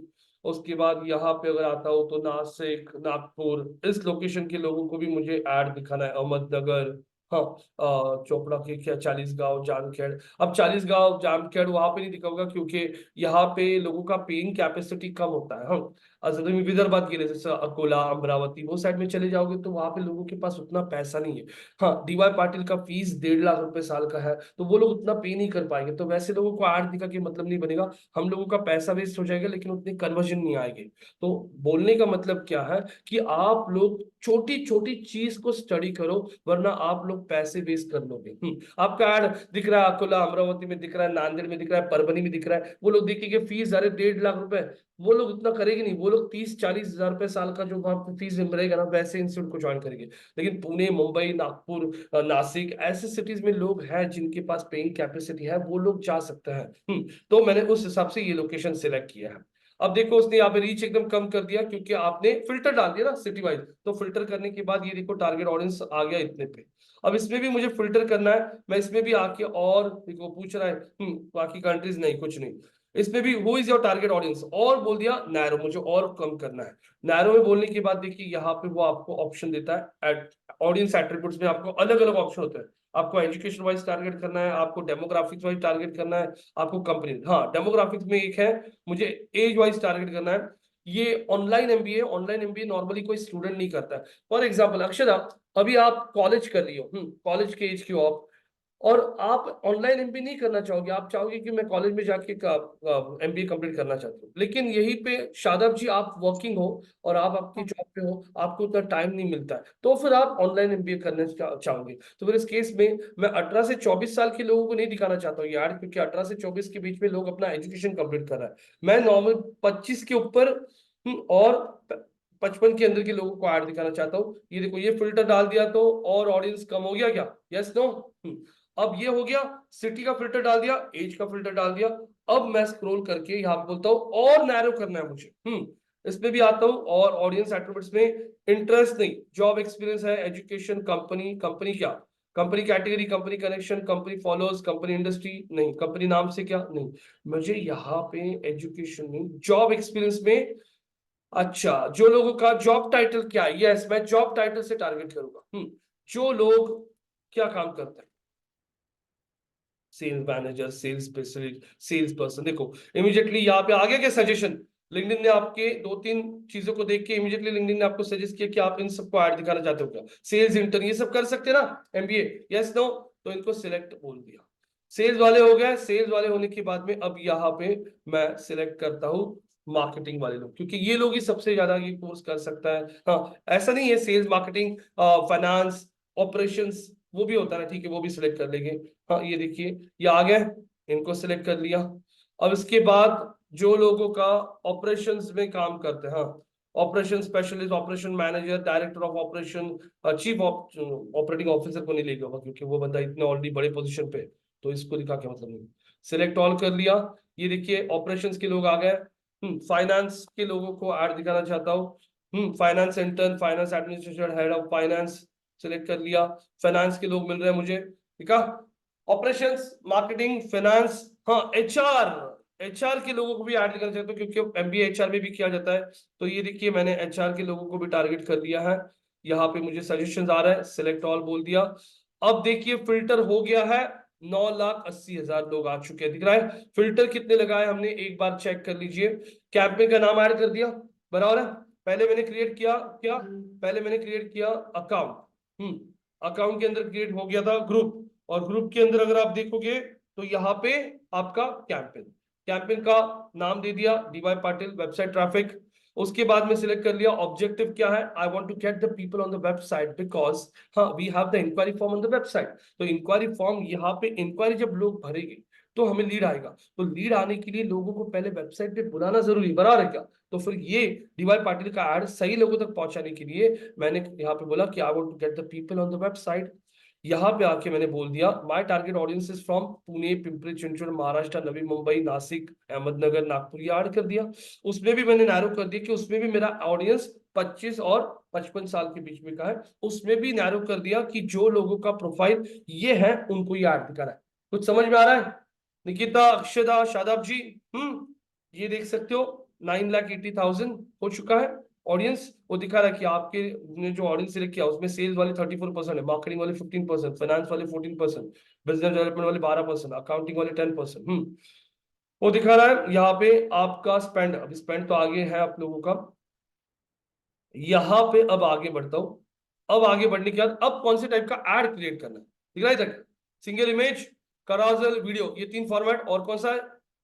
उसके बाद यहाँ पे अगर आता हूँ तो नासिक, नागपुर, इस लोकेशन के लोगों को भी मुझे ऐड दिखाना है। अहमदनगर, हाँ, चोपड़ा के क्या, चालीसगांव, जामखेड़। अब चालीसगांव जामखेड़ वहां पे नहीं दिखाऊंगा क्योंकि यहाँ पे लोगों का पेइंग कैपेसिटी कम होता है। हाँ, अगर तुम्ही विदर्भात गेले जैसे अकोला, अमरावती, वो साइड में चले जाओगे तो वहां पे लोगों के पास उतना पैसा नहीं है। हाँ, डीवाई पाटिल का फीस 1.5 लाख रुपए साल का है, तो वो लोग उतना पे नहीं कर पाएंगे, तो वैसे लोगों को ऐड दिखा के मतलब नहीं बनेगा। हम लोगों का पैसा वेस्ट हो जाएगा लेकिन उतनी कन्वर्जन नहीं आएगी। तो बोलने का मतलब क्या है कि आप लोग छोटी छोटी चीज को स्टडी करो, वरना आप लोग पैसे वेस्ट कर लोगे। आपका ऐड दिख रहा है अकोला, अमरावती में दिख रहा है, नांदेड़ में दिख रहा है, परभनी में दिख रहा है, वो लोग देखेंगे फीस अरे 1.5 लाख रुपए, वो लोग उतना करेंगे नहीं। वो लोग 30-40 हजार रुपए साल का जो वहां पे फीस रहेगा ना, वैसे इंस्टीट्यूट को ज्वाइन करेंगे। लेकिन पुणे, मुंबई, नागपुर, नासिक, ऐसे सिटीज में लोग हैं जिनके पास पेइंग कैपेसिटी है, वो लोग जा सकते हैं। तो मैंने उस हिसाब से ये लोकेशन सिलेक्ट किया है। अब देखो उसने यहाँ पे रीच एकदम कम कर दिया क्योंकि आपने फिल्टर डाल दिया ना सिटी वाइज। तो फिल्टर करने के बाद ये देखो टारगेट ऑडियंस आ गया इतने पे। अब इसमें भी मुझे फिल्टर करना है, मैं इसमें भी आके और देखो पूछ रहा है बाकी कंट्रीज, नहीं कुछ नहीं। इसमें भी who is your target audience, और बोल दिया नैरो, मुझे और कम करना है। नैरो में बोलने के बाद देखिए यहाँ पे वो आपको ऑप्शन देता है, ऑडियंस एट्रीब्यूट्स में आपको अलग अलग ऑप्शन होते हैं। आपको एजुकेशन वाइज टारगेट करना है, आपको डेमोग्राफिक्स वाइज टारगेट करना है, आपको कंपनी, हाँ डेमोग्राफिक्स में एक है मुझे एज वाइज टारगेट करना है। ये ऑनलाइन एमबीए नॉर्मली कोई स्टूडेंट नहीं करता है। फॉर एग्जाम्पल अक्षरा, अभी आप कॉलेज कर रही हो, कॉलेज के एज की हो आप, और आप ऑनलाइन एमबीए नहीं करना चाहोगे, आप चाहोगे कि मैं कॉलेज में जाके एमबीए कंप्लीट करना चाहती हूँ। लेकिन यहीं पे शादाब जी आप वर्किंग हो और आप आपकी जॉब पे हो, आपको उतना टाइम नहीं मिलता है, तो फिर आप ऑनलाइन एमबीए करना चाहोगे। तो फिर इस केस में मैं 18 से 24 साल के लोगों को नहीं दिखाना चाहता हूँ यार, क्योंकि 18 से 24 के बीच में लोग अपना एजुकेशन कंप्लीट कर रहा है। मैं नॉर्मल 25 के ऊपर और 55 के अंदर के लोगों को ऐड दिखाना चाहता हूँ। ये देखो ये फिल्टर डाल दिया तो और ऑडियंस कम हो गया क्या? Yes no? अब ये हो गया, सिटी का फिल्टर डाल दिया, एज का फिल्टर डाल दिया। अब मैं स्क्रॉल करके यहाँ पे बोलता हूँ और नैरो करना है मुझे। इसमें भी आता हूँ और ऑडियंस एट्रीब्यूट्स में इंटरेस्ट नहीं, जॉब एक्सपीरियंस है, एजुकेशन, कंपनी, कंपनी क्या, company category, company connection, company followers, company industry नहीं, कंपनी नाम से क्या नहीं, मुझे यहाँ पे एजुकेशन नहीं, जॉब एक्सपीरियंस में। अच्छा, जो लोगों का जॉब टाइटल क्या है, यस मैं जॉब टाइटल से टारगेट करूंगा। जो लोग क्या काम करते हैं, sales manager, sales specialist, sales person. देखो इमीडिएटली यहाँ पे आ गया क्या सजेशन, लिंक्डइन ने आपके 2-3 चीजों को देख के इमीडिएटली लिंक्डइन ने आपको सजेस्ट किया कि आप इन सबको ऐड दिखाना चाहते हो क्या, सेल्स इंटर्न ये सब कर सकते हैं ना एमबीए, यस नो? तो इनको सिलेक्ट बोल दिया। सेल्स वाले हो गए। सेल्स वाले होने के बाद में अब यहाँ पे मैं सिलेक्ट करता हूँ मार्केटिंग वाले लोग, क्योंकि ये लोग ही सबसे ज्यादा ये कोर्स कर सकता है। हाँ, ऐसा नहीं है, सेल्स, मार्केटिंग, फाइनेंस, ऑपरेशंस वो भी होता है ना, ठीक है वो भी सिलेक्ट कर लेंगे। हाँ ये देखिए ये आ गए, इनको सिलेक्ट कर लिया। अब इसके बाद जो लोगों का ऑपरेशंस में काम करते हैं, हाँ, operation specialist, operation manager, director of operation, chief operating officer को नहीं लेगा क्योंकि वो बंदा इतने ऑलरेडी बड़े पोजीशन पे है, तो इसको दिखा के मतलब नहीं। सिलेक्ट ऑल कर लिया। ये देखिए ऑपरेशंस के लोग आ गए। फाइनेंस के लोगों को ऐड दिखाना चाहता हूँ, finance intern, finance administration, head of finance select कर लिया। फाइनेंस के लोग मिल रहे हैं मुझे, ठीक है। ऑपरेशंस, मार्केटिंग, फाइनेंस, हाँ एचआर के लोगों को भी ऐड करना चाहता हूँ क्योंकि एमबीए एचआर में भी किया जाता है। तो ये देखिए मैंने एचआर के लोगों को भी टारगेट कर दिया है। यहाँ पे मुझे सजेशन आ रहा है, सिलेक्ट ऑल बोल दिया। अब देखिए फिल्टर हो गया है, 9,80,000 लोग आ चुके हैं, दिख रहा है। फिल्टर कितने लगाए हमने एक बार चेक कर लीजिए। कैंपेन का नाम ऐड कर दिया, बराबर है। पहले मैंने क्रिएट किया क्या, पहले मैंने क्रिएट किया अकाउंट, अकाउंट के अंदर क्रिएट हो गया था ग्रुप, और ग्रुप के अंदर अगर आप देखोगे तो यहाँ पे आपका कैंपेन, कैंपेन का नाम दे दिया डीवाई पाटिल वेबसाइट ट्रैफिक। उसके बाद में सिलेक्ट कर लिया ऑब्जेक्टिव क्या है, I want to get the people on the website because हाँ we have the inquiry form on the website. तो इंक्वायरी फॉर्म, यहाँ पे इंक्वायरी जब लोग भरेंगे तो हमें लीड आएगा, तो लीड आने के लिए लोगों को पहले वेबसाइट पे बुलाना जरूरी, बराबर है क्या? तो फिर ये डीवाई पाटिल का ऐड सही लोगों तक पहुंचाने के लिए मैंने यहाँ पे बोला कि I want to get the people on the website. यहाँ पे आके मैंने बोल दिया my target audience is from Pune, Pimpri Chinchwad, Maharashtra, Navi Mumbai, Nashik, Ahmednagar, Nagpur, ये ऐड कर दिया। उसमें भी मैंने नैरो कर दिया कि उसमें भी मेरा ऑडियंस 25 और 55 साल के बीच में का है। उसमें भी नैरो कर दिया कि जो लोगों का प्रोफाइल ये है उनको ये ऐड दिखा रहा है। कुछ समझ में आ रहा है? निकिता, अक्षदा, शादाब जी? ये देख सकते हो 9,80,000 हो चुका है ऑडियंस। वो दिखा रहा है कि आपके ने जो ऑडियंस सिलेक्ट किया उसमें सेल्स वाले 34% है, मार्केटिंग वाले 15%, फाइनेंस वाले 14%, बिजनेस डेवलपमेंट वाले 12%, अकाउंटिंग वाले 10%। वो दिखा रहा है यहाँ पे आपका स्पेंड। अब स्पेंड तो आगे है आप लोगों का, यहाँ पे अब आगे बढ़ता हूं। अब आगे बढ़ने के बाद अब कौन से टाइप का एड क्रिएट करना है, दिख रहा है तक? सिंगल इमेज, कराजल, वीडियो, ये 3 फॉर्मेट, और कौन सा है?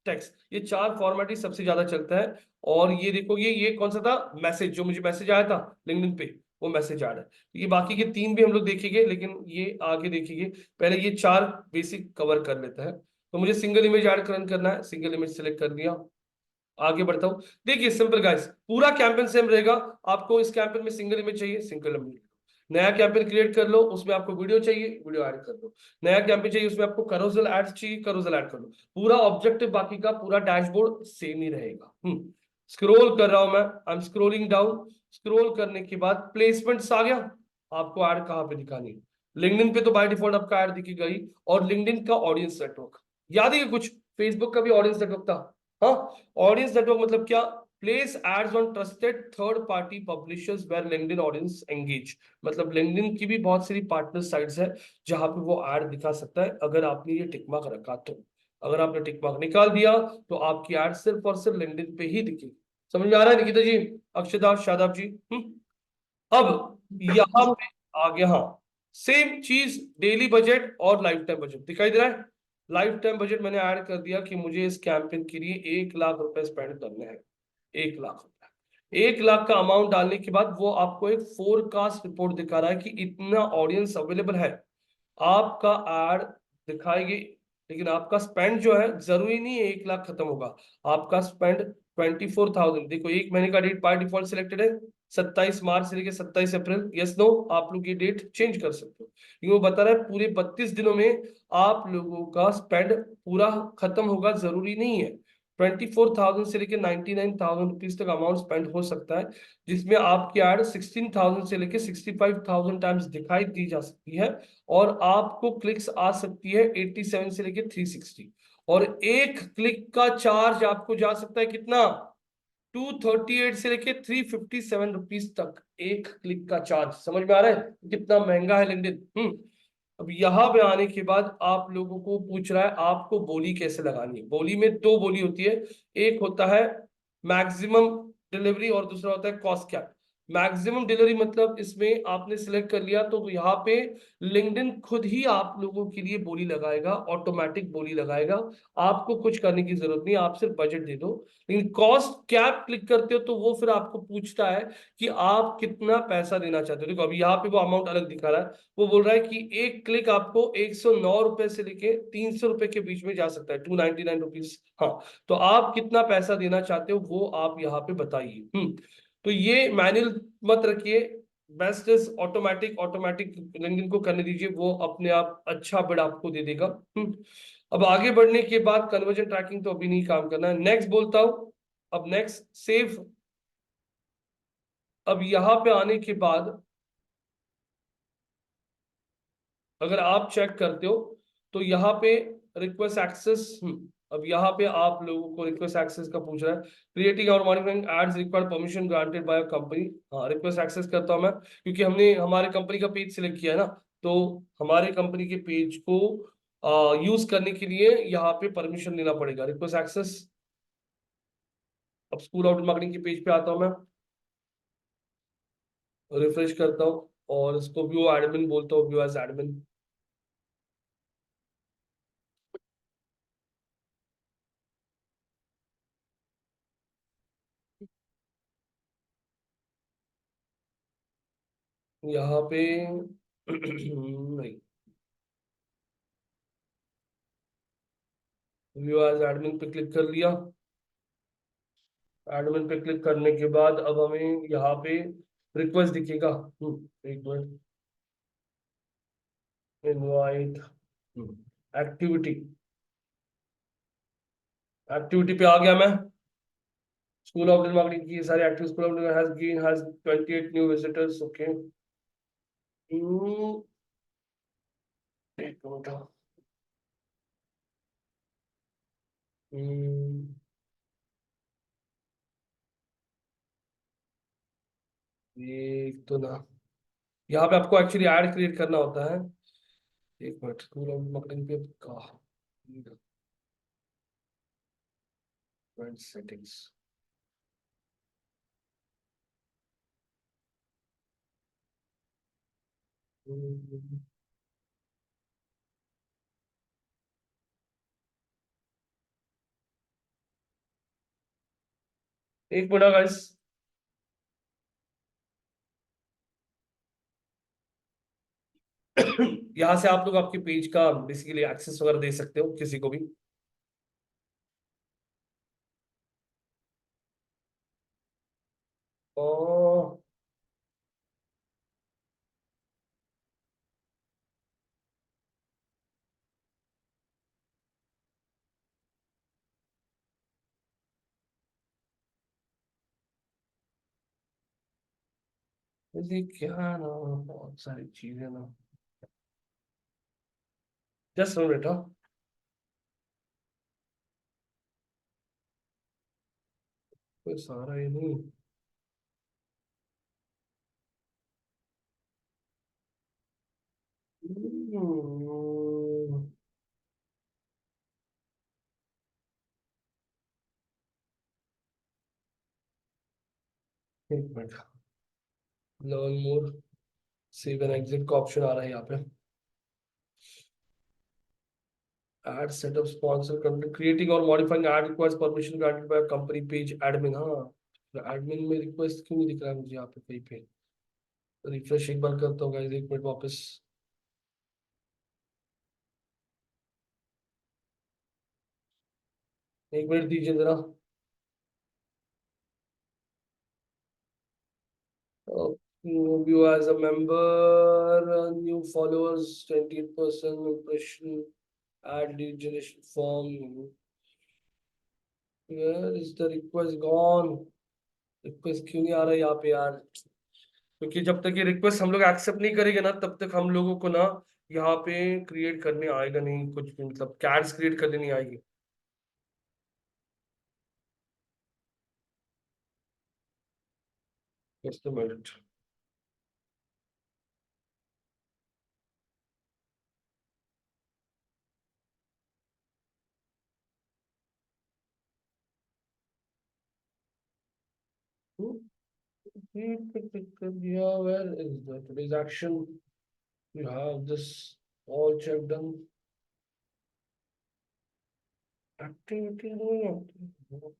टेक्स्ट। ये 4 फॉर्मेट ही सबसे ज्यादा चलता है। और ये देखो ये कौन सा था? मैसेज, जो मुझे मैसेज आया था लिंक्डइन पे, वो मैसेज आ रहा है। ये बाकी के 3 भी हम लोग देखेंगे, लेकिन ये आगे देखेंगे। पहले ये 4 बेसिक कवर कर लेते हैं। तो मुझे सिंगल इमेज ऐड करना है, सिंगल इमेज सेलेक्ट कर दिया, आगे बढ़ता हूं। देखिए सिंपल गाइस, पूरा कैंपेन सेम रहेगा। आपको इस कैंपेन में सिंगल इमेज चाहिए, सिंगल इमेज। नया कैंपेन क्रिएट कर लो, उसमें आपको वीडियो चाहिए, वीडियो ऐड कर लो। नया कैंपेन चाहिए, उसमें आपको करोजल ऐड चाहिए, करोजल ऐड कर लो। पूरा ऑब्जेक्टिव बाकी का पूरा डैशबोर्ड सेम ही रहेगा। स्क्रॉल कर रहा हूं मैं, I am scrolling down. Scroll करने के बाद प्लेसमेंट्स आ गया। आपको ऐड कहां पे दिखानी है? लिंक्डइन पे तो बाय डिफॉल्ट आपका ऐड दिखेगा ही, और लिंक्डइन का ऑडियंस नेटवर्क याद है कि कुछ फेसबुक का भी ऑडियंस नेटवर्क था। हाँ, ऑडियंस नेटवर्क मतलब क्या? Place ads on trusted third party publishers where LinkedIn audience engage. मतलब लिंक्डइन की भी बहुत सारी पार्टनर साइट्स है जहां पे वो ऐड दिखा सकता है, अगर आपने ये टिक मार्क रखा तो। अगर आपने टिक मार्क निकाल दिया तो आपकी ऐड सिर्फ और सिर्फ लिंक्डइन पे ही दिखेगी। समझ में आ रहा है निकिता जी, अक्षदा, शादाब जी? अब यहाँ पे आ गया, हाँ सेम चीज, डेली बजट और लाइफ टाइम बजट दिखाई दे रहा है। लाइफ टाइम बजट मैंने ऐड कर दिया कि मुझे इस कैंपेन के लिए 1 लाख रुपए स्पेंड करने हैं। 1 लाख रुपए, 1 लाख का अमाउंट डालने के बाद वो आपको एक फोरकास्ट रिपोर्ट दिखा रहा है कि इतना ऑडियंस अवेलेबल है, आपका एड दिखाएगी। लेकिन आपका स्पेंड जो है जरूरी नहीं है 1 लाख खत्म होगा। आपका स्पेंड 24,000, देखो 1 महीने का डेट बाय डिफॉल्ट सिलेक्टेड है, 27 मार्च से लेकर 27 अप्रैल। यस नो, आप लोग ये डेट चेंज कर सकते हो, क्योंकि वो बता रहा है पूरे 32 दिनों में आप लोगों का स्पेंड पूरा खत्म होगा, जरूरी नहीं है। 24,000 से लेकर 99,000 रुपीज तक अमाउंट स्पेंड हो सकता है, जिसमें आपकी एड 16,000 से लेकर 65,000 टाइम्स दिखाई दी जा सकती है, और आपको क्लिक्स आ सकती है 87 से लेकर 360। और एक क्लिक का चार्ज आपको जा सकता है कितना? 238 से लेके 357 रुपीज तक एक क्लिक का चार्ज। समझ में आ रहा है कितना महंगा है लिंक्डइन? अब यहाँ पे आने के बाद आप लोगों को पूछ रहा है आपको बोली कैसे लगानी है। बोली में 2 बोली होती है, एक होता है मैक्सिमम डिलीवरी और दूसरा होता है कॉस्ट कैप। मैक्सिमम डिलीवरी मतलब इसमें आपने सिलेक्ट कर लिया तो यहाँ पे लिंक्डइन खुद ही आप लोगों के लिए बोली लगाएगा, ऑटोमेटिक बोली लगाएगा। आपको कुछ करने की जरूरत नहीं, आप सिर्फ बजट दे दो। लेकिन कॉस्ट कैप क्लिक करते हो तो वो फिर आपको पूछता है कि आप कितना पैसा देना चाहते हो। देखो अभी यहाँ पे वो अमाउंट अलग दिखा रहा है, वो बोल रहा है कि एक क्लिक आपको 109 रुपए से लेके 300 रुपए के बीच में जा सकता है, 299 रुपीज। हाँ, तो आप कितना पैसा देना चाहते हो वो आप यहाँ पे बताइए। तो ये मैनुअल मत रखिए, best is automatic. Automatic LinkedIn को करने दीजिए, वो अपने आप अच्छा बिड आपको दे देगा। अब आगे बढ़ने के बाद कन्वर्जन ट्रैकिंग तो अभी नहीं काम करना है, नेक्स्ट बोलता हूं। अब नेक्स्ट सेव। अब यहां पे आने के बाद अगर आप चेक करते हो तो यहाँ पे रिक्वेस्ट एक्सेस, अब यहाँ पे आप लोगों को रिक्वेस्ट एक्सेस का पूछ रहा है। क्रिएटिंग और monitoring ads require permission granted by company. हाँ, रिक्वेस्ट एक्सेस करता हूं मैं, क्योंकि हमने हमारे कंपनी का पेज सिलेक्ट किया है ना, तो हमारे कंपनी के पेज को यूज करने के लिए यहाँ पे परमिशन लेना पड़ेगा, रिक्वेस्ट एक्सेस। अब स्कूल ऑफ मार्केटिंग के पेज पे आता हूं मैं, रिफ्रेश करता हूँ और इसको व्यू एडमिन बोलता हूँ, व्यू एज एडमिन। यहाँ पे नहीं, व्यू एज एडमिन पे क्लिक कर लिया। एडमिन पे क्लिक करने के बाद अब हमें यहाँ पे रिक्वेस्ट दिखेगा। एक मिनट, इनवाइट, एक्टिविटी, एक्टिविटी पे आ गया मैं। स्कूल ऑफ मार्केटिंग की सारी active, school of has 28 new visitors. Okay, एक मिनट। एक तो ना, यहाँ पे आपको एक्चुअली ऐड क्रिएट करना होता है। एक मिनट, मार्केटिंग पे कहा सेटिंग्स। एक मिनट गाइस। यहाँ से आप लोग आपके पेज का बेसिकली एक्सेस वगैरह दे सकते हो किसी को भी। और ये क्या ना, बहुत सारी चीजें ना, जस्ट मिनट। हाँ, कोई सारा ही नहीं। हम्म, एक minute, learn more, save and exit का ऑप्शन आ रहा है यहाँ पे। Ad setup, sponsor content, creating or modifying ad requires permission granted by a company page admin। हाँ, एडमिन में रिक्वेस्ट क्यों नहीं दिख रहा है मुझे यहाँ पे कहीं पे? रिफ्रेश एक बार करता हूँ गाइस, एक मिनट वापस। एक मिनट दीजिए जरा। View as a member, new followers, 28% impression, ad lead generation form. Where is the request gone? Request क्यों नहीं आ रहा है यहाँ पे यार? क्योंकि जब तक ये रिक्वेस्ट हम लोग एक्सेप्ट नहीं करेंगे ना, तब तक हम लोगों को ना यहाँ पे क्रिएट करने आएगा नहीं कुछ भी, मतलब कैड्स क्रिएट करने नहीं आएगी। Just a minute. Where is the today's action? You have this all checked done. Activity doing activity.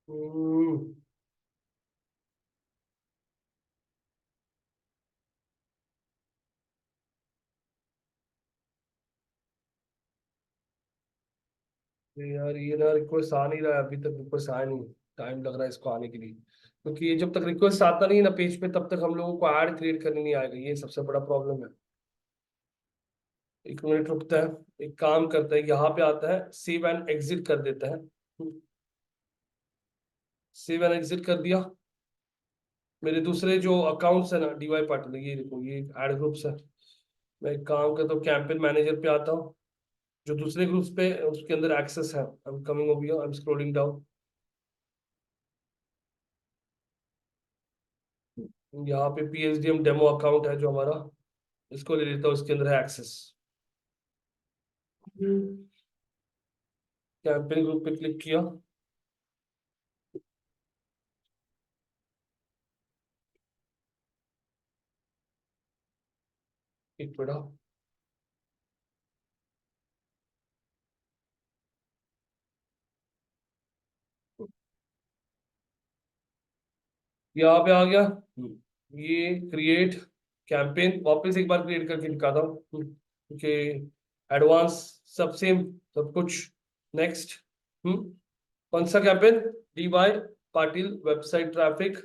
हम्म, यार ये ना रिक्वेस्ट आ नहीं रहा है, अभी तक रिक्वेस्ट आया नहीं। टाइम लग रहा है इसको आने के लिए, क्योंकि ये जब तक रिक्वेस्ट आता नहीं है ना पेज पे, तब तक हम लोगों को ऐड क्रिएट करने नहीं आएगा। ये सबसे बड़ा प्रॉब्लम है। एक मिनट रुकता है, एक काम करता है, यहाँ पे आता है सेव एंड एग्जिट कर देता है। सेव एंड एग्जिट कर दिया। मेरे दूसरे जो अकाउंट्स है ना, डीवाई पाटिल, ये देखो ये एड ग्रुप्स है। मैं एक काम करता हूँ, कैंपेन मैनेजर पे आता हूँ, जो दूसरे ग्रुप्स पे उसके अंदर एक्सेस है। I am coming over here, I am scrolling down. यहाँ पे पीएचडीएम डेमो अकाउंट है जो हमारा, इसको ले लेता हूँ, इसके अंदर है एक्सेस। कैंपेन ग्रुप पे क्लिक किया। एक बड़ा, यहाँ पे आ गया। ये क्रिएट कैंपेन वापस एक बार क्रिएट करके दिखाता हूँ, क्योंकि एडवांस सब सेम सब कुछ। नेक्स्ट। कौन सा campaign? D Y Patil website traffic,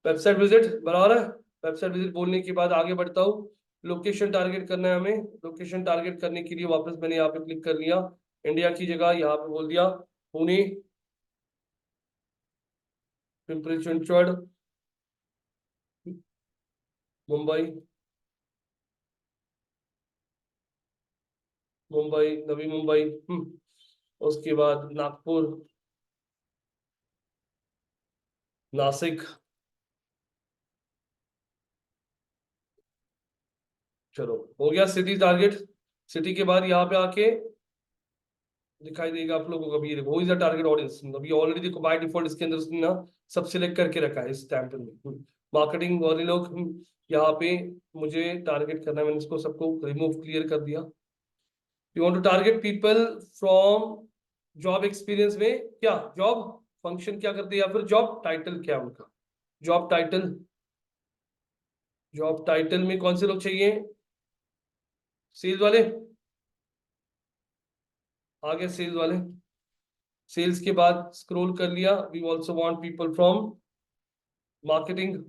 website visit बराबर है। वेबसाइट विजिट बोलने के बाद आगे बढ़ता हूँ। लोकेशन टारगेट करना है हमें। लोकेशन टारगेट करने के लिए वापस मैंने यहाँ पे क्लिक कर लिया। इंडिया की जगह यहाँ पे बोल दिया पुणे, पिंपरी चिंचवड, मुंबई, मुंबई नवी मुंबई, उसके बाद नागपुर, नासिक। चलो हो गया सिटी टारगेट। सिटी के बाद यहाँ पे आके दिखाई देगा आप लोगों को, अभी वो इज द टारगेट ऑडियंस। अभी ऑलरेडी देखो बाय डिफॉल्ट इसके अंदर उसने ना सब सिलेक्ट करके रखा है इस टैब में। मार्केटिंग वाले लोग यहाँ पे मुझे टारगेट करना है, मैंने इसको सबको रिमूव क्लियर कर दिया। You want to target people from job experience में, क्या जॉब फंक्शन क्या करते हैं या फिर जॉब टाइटल क्या है उनका, जॉब टाइटल। जॉब टाइटल में कौन से लोग चाहिए, सेल्स वाले। आगे सेल्स वाले, सेल्स के बाद स्क्रॉल कर लिया, we also want people from marketing.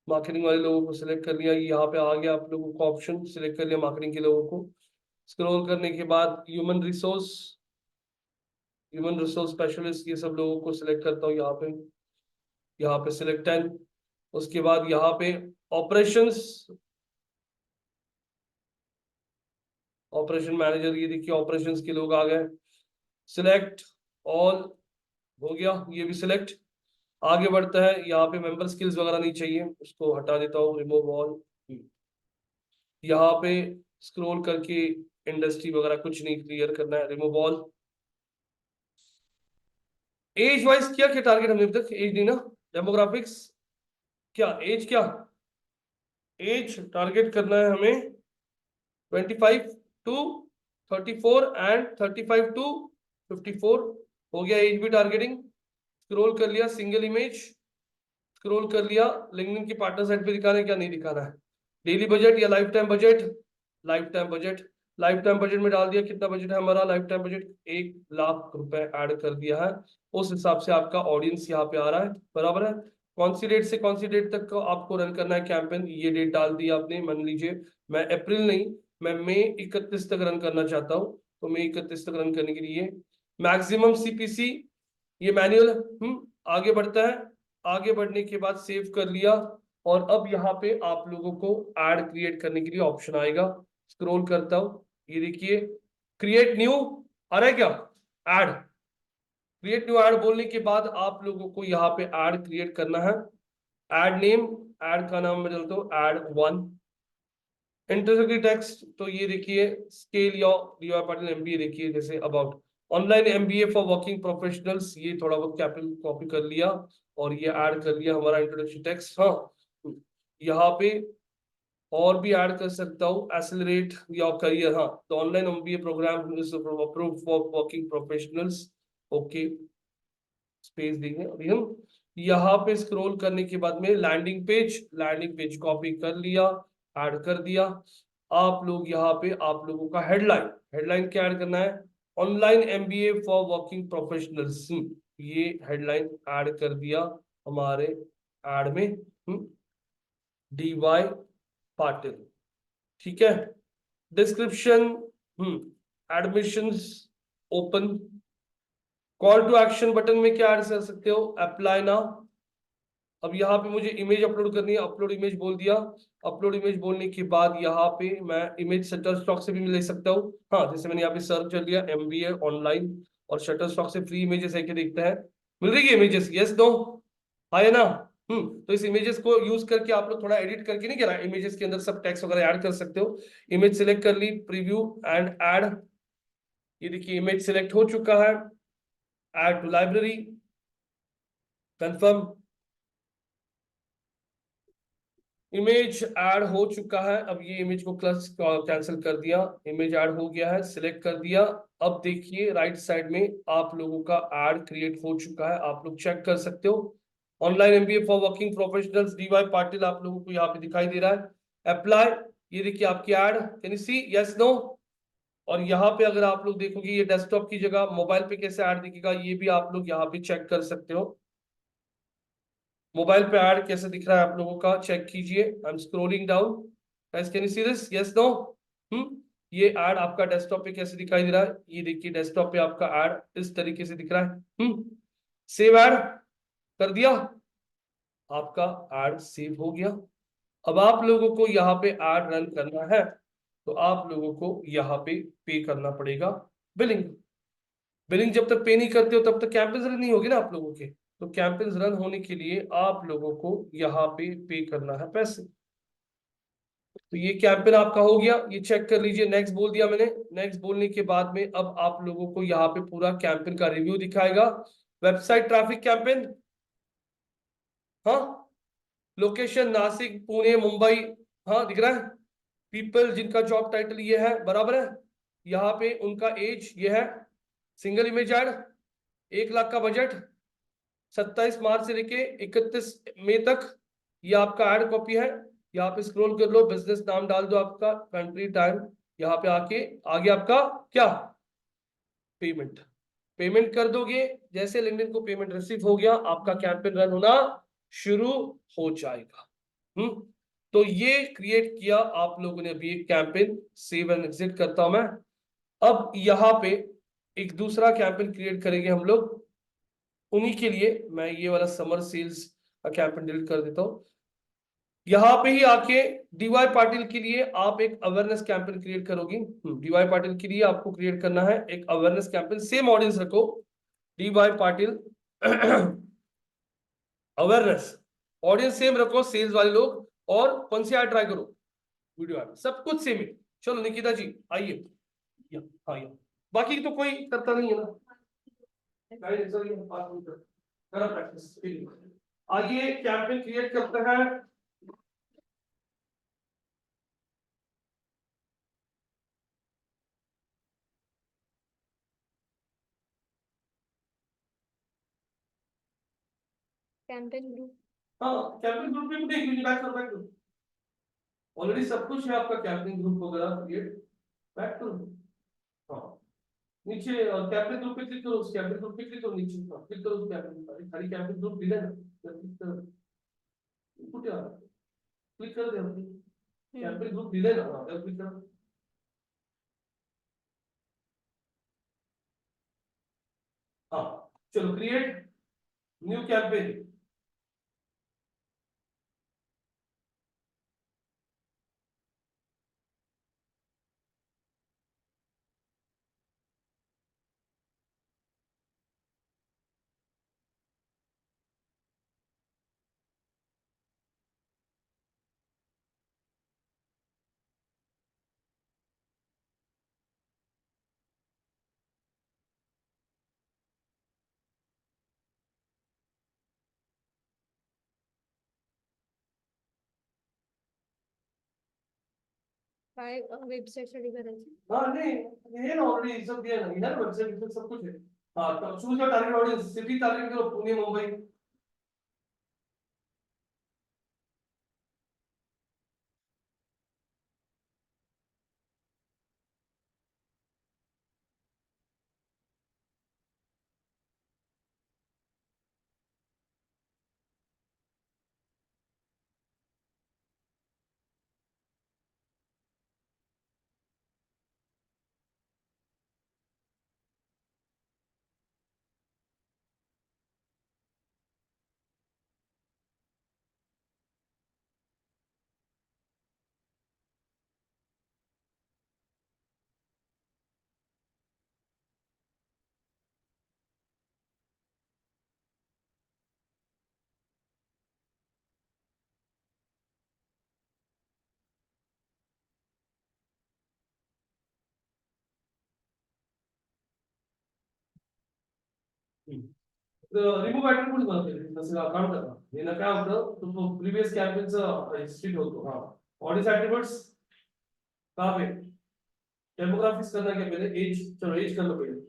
Marketing वाले लोगों को सिलेक्ट कर लिया, यहाँ पे आ गया आप लोगों को ऑप्शन, सिलेक्ट कर लिया मार्केटिंग के लोगों को। स्क्रॉल करने के बाद human resource, human resource specialist, ये सब लोगों को सिलेक्ट करता हूँ यहाँ पे सिलेक्ट 10। उसके बाद यहाँ पे ऑपरेशंस, ऑपरेशन मैनेजर, ये देखिए ऑपरेशंस के लोग आ गए। सिलेक्ट ऑल हो गया, ये भी सिलेक्ट। आगे बढ़ता है, यहाँ पे मेंबर स्किल्स वगैरह नहीं चाहिए, उसको हटा देता हूँ, रिमूव ऑल। यहाँ पे स्क्रॉल करके इंडस्ट्री वगैरह कुछ नहीं क्लियर करना है, रिमूव ऑल। एज वाइज क्या क्या टारगेट हमने अभी तक, एज नहीं ना, डेमोग्राफिक्स क्या, एज क्या, एज टारगेट करना है हमें 25 टू 34 एंड 35 टू 54। हो गया एज भी टारगेटिंग। स्क्रॉल कर लिया, सिंगल इमेज, स्क्रॉल कर लिया, लिंक्डइन की पार्टनर साइट पे दिखाना है क्या नहीं दिखाना है। डेली बजट या life time budget, life time budget. Life time budget में डाल दिया, कितना बजट है हमारा लाइफ टाइम बजट, 1 लाख रुपए ऐड कर दिया है। उस हिसाब से आपका ऑडियंस यहाँ पे आ रहा है, बराबर है। कौन सी डेट से कौन सी डेट तक का आपको रन करना है कैंपेन, ये डेट डाल दी आपने। मान लीजिए मैं अप्रैल नहीं, मैं मई 31 तक रन करना चाहता हूँ, तो मई 31 तक रन करने के लिए मैक्सिमम सीपीसी, ये मैनुअल। आगे बढ़ता है, आगे बढ़ने के बाद सेव कर लिया। और अब यहाँ पे आप लोगों को ऐड क्रिएट करने के लिए ऑप्शन आएगा, स्क्रॉल करता हूं, ये देखिए क्रिएट न्यू आ रहा है क्या, ऐड। क्रिएट न्यू ऐड बोलने के बाद आप लोगों को यहाँ पे ऐड क्रिएट करना है। ऐड नेम, ऐड का नाम मैं डालता हूँ ऐड 1। इंटरसेक्टिव टेक्स्ट, तो ये देखिए scale your DY Patil MBA, देखिए जैसे about online MBA for working professionals, ये थोड़ा बहुत कैपिटल कॉपी कर लिया और ये ऐड कर लिया हमारा इंट्रोडक्शन टेक्स्ट। हाँ यहाँ पे और भी ऐड कर सकता हूँ, एक्सेलरेट योर करियर। हाँ, the online MBA programme is approved for working professionals. Okay, space देंगे अभी हम। यहाँ पे स्क्रॉल करने के बाद में landing page, landing page copy कर लिया, ऐड कर दिया। आप लोग यहाँ पे आप लोगों का हेडलाइन, हेडलाइन क्या ऐड करना है, online MBA for working professionals, ये हेडलाइन ऐड कर दिया हमारे ऐड में, डीवाई पाटिल। ठीक है, description, admissions open. Call to action button में क्या ऐड कर सकते हो, अप्लाई नाउ। अब यहाँ पे मुझे इमेज अपलोड करनी है, अपलोड इमेज बोल दिया। अपलोड इमेज बोलने के बाद यहाँ पे मैं इमेज शटरस्टॉक से भी ले सकता हूँ। हाँ, जैसे मैंने यहाँ पे सर्च कर लिया एमबीए ऑनलाइन और शटरस्टॉक से फ्री इमेजेस है क्या देखता है, मिल रही है इमेजेस, यस नो, हाँ है ना। तो इस इमेजेस को यूज करके आप लोग थोड़ा एडिट करके नहीं कह रहा, इमेजेस के अंदर सब टेक्स्ट वगैरह ऐड कर सकते हो। इमेज सिलेक्ट कर ली, प्रीव्यू एंड ऐड, ये देखिए इमेज सिलेक्ट हो चुका है। Add to library, confirm, image add हो चुका है। अब ये इमेज को क्लच कैंसिल कर दिया, इमेज ऐड हो गया है, सिलेक्ट कर दिया। अब देखिए राइट साइड में आप लोगों का ऐड क्रिएट हो चुका है, आप लोग चेक कर सकते हो। Online MBA for working professionals DY Patil आप लोगों को यहाँ पे दिखाई दे रहा है। अप्लाई, ये देखिए आपकी ad, can you see, yes no. और यहाँ पे अगर आप लोग देखोगे ये डेस्कटॉप की जगह मोबाइल पे कैसे ऐड दिखेगा, ये भी आप लोग यहाँ पे चेक कर सकते हो। मोबाइल पे ऐड कैसे दिख रहा है आप लोगों का, चेक कीजिए। I am scrolling down, guys can you see this, yes no. ये ऐड आपका डेस्कटॉप पे कैसे दिखाई दे रहा है, ये देखिए डेस्कटॉप पे आपका ऐड इस तरीके से दिख रहा है। सेव ऐड कर दिया, आपका ऐड सेव हो गया। अब आप लोगों को यहाँ पे ऐड रन करना है, तो आप लोगों को यहाँ पे करना पड़ेगा बिलिंग। बिलिंग जब तक पे नहीं करते हो तब तक कैंपेन रन नहीं होगी ना आप लोगों के। तो कैंपेन्स रन होने के लिए आप लोगों को यहाँ पे करना है पैसे। तो ये कैंपेन आपका हो गया, ये चेक कर लीजिए। नेक्स्ट बोल दिया मैंने। नेक्स्ट बोलने के बाद में अब आप लोगों को यहाँ पे पूरा कैंपेन का रिव्यू दिखाएगा। वेबसाइट ट्रैफिक कैंपेन, हाँ, लोकेशन नासिक, पुणे, मुंबई, हाँ दिख रहा है। पीपल जिनका जॉब टाइटल ये है, बराबर है। यहाँ पे उनका एज ये है, सिंगल इमेज ऐड, 1 लाख का बजट, 27 मार्च से लेके 31 मई तक। ये आपका एड कॉपी है। यहाँ पे स्क्रॉल कर लो, बिजनेस नाम डाल दो आपका, कंट्री, टाइम, यहाँ पे आके आगे आपका क्या, पेमेंट। पेमेंट कर दोगे, जैसे लिंक्डइन को पेमेंट रिसीव हो गया, आपका कैंपेन रन होना शुरू हो जाएगा। तो ये क्रिएट किया आप लोगों ने अभी एक कैंपेन। सेव एंड एग्जिट करता हूं मैं। अब यहाँ पे एक दूसरा कैंपेन क्रिएट करेंगे हम लोग। उन्हीं के लिए मैं ये वाला समर सेल्स का कैंपेन डिलीट कर देता हूं। यहाँ पे ही आके डीवाई पाटिल के लिए आप एक अवेयरनेस कैंपेन क्रिएट करोगी। डीवाई पाटिल के लिए आपको क्रिएट करना है एक अवेयरनेस कैंपेन। सेम ऑडियंस रखो, DY Patil awareness, audience same रखो, सेल्स वाले लोग। और कौन सी ऐड ट्राई करो, वीडियो ऐड, सब कुछ सेम है। चलो निकिता जी आइए। हाँ ये बाकी तो कोई करता नहीं है ना। प्रैक्टिस आगे कैंपेन क्रिएट करते हैं। कैंपेन ग्रुप, हाँ कैंपेन ग्रुप में देख लीजिए, बैक करो बैक करो। ऑलरेडी सब कुछ है आपका कैंपेन ग्रुप वगैरह क्रिएट। बैक करो। हाँ नीचे कैंपेन ग्रुप पे क्लिक करो, उस कैंपेन ग्रुप पे क्लिक करो, नीचे क्लिक करो उस कैंपेन, खाली कैंपेन ग्रुप मिले ना, क्लिक करो, इनपुट यार, क्लिक कर दे अपनी कैंपेन ग्रुप मिले ना, हाँ क्लिक करो। हाँ चलो क्रिएट न्यू कैंपेन। काय वेबसाईट साठी करायची? हाँ नहीं ये ना ऑलरेडी सब दिया ना, इधर वेबसाइट पे सब कुछ है। हाँ तो choose your target audience, city target करो, पुणे, मुंबई। रिमूव्ह ऍट्रिब्यूट बनवते जसं अकाउंट करता हे काय होतं, तो प्रीवियस कॅम्पेनचं हिस्ट्री ठेवतो। हाँ ऑडियंस एट्रीब्यूट्स कहाँ पे, डेमोग्राफिक्स करना क्या पहले, एज, चलो एज कर लो पहले।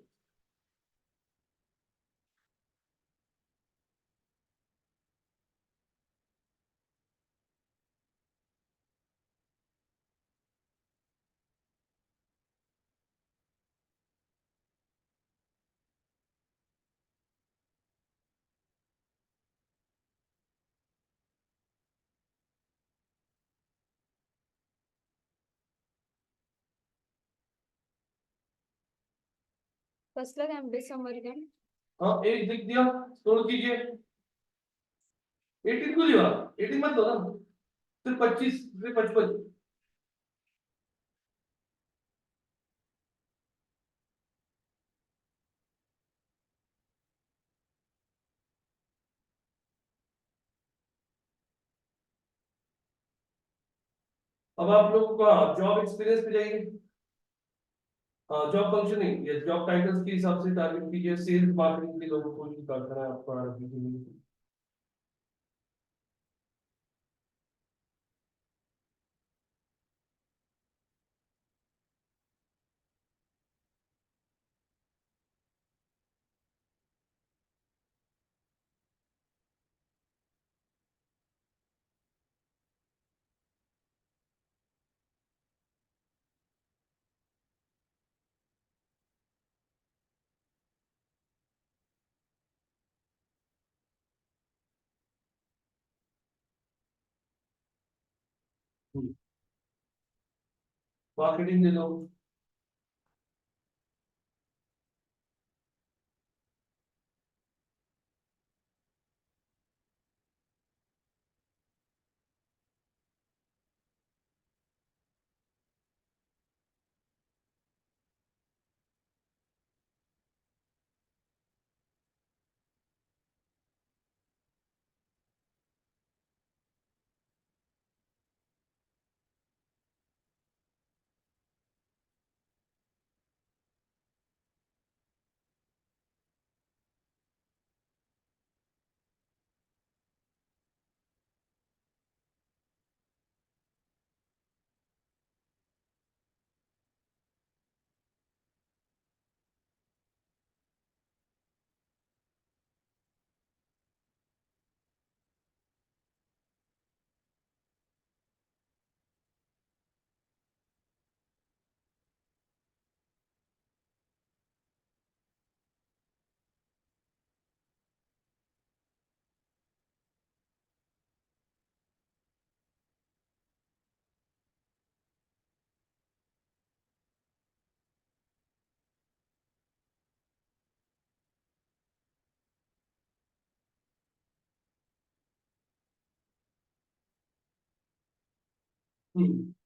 कसलं कॅम्पेन समर कॅम्प? हाँ एज लिख दिया, स्क्रॉल कीजिए, 18 को लिया, 18 मत दो ना, सिर्फ 25 सिर्फ 55। अब आप लोग का जॉब एक्सपीरियंस पे जाइए। हाँ, जॉब फंक्शनिंग, ये जॉब टाइटल्स के हिसाब से टारगेट कीजिए। सेल्स मार्केटिंग के लोगों को निकालना है आपका। मार्केटिंग ले लो।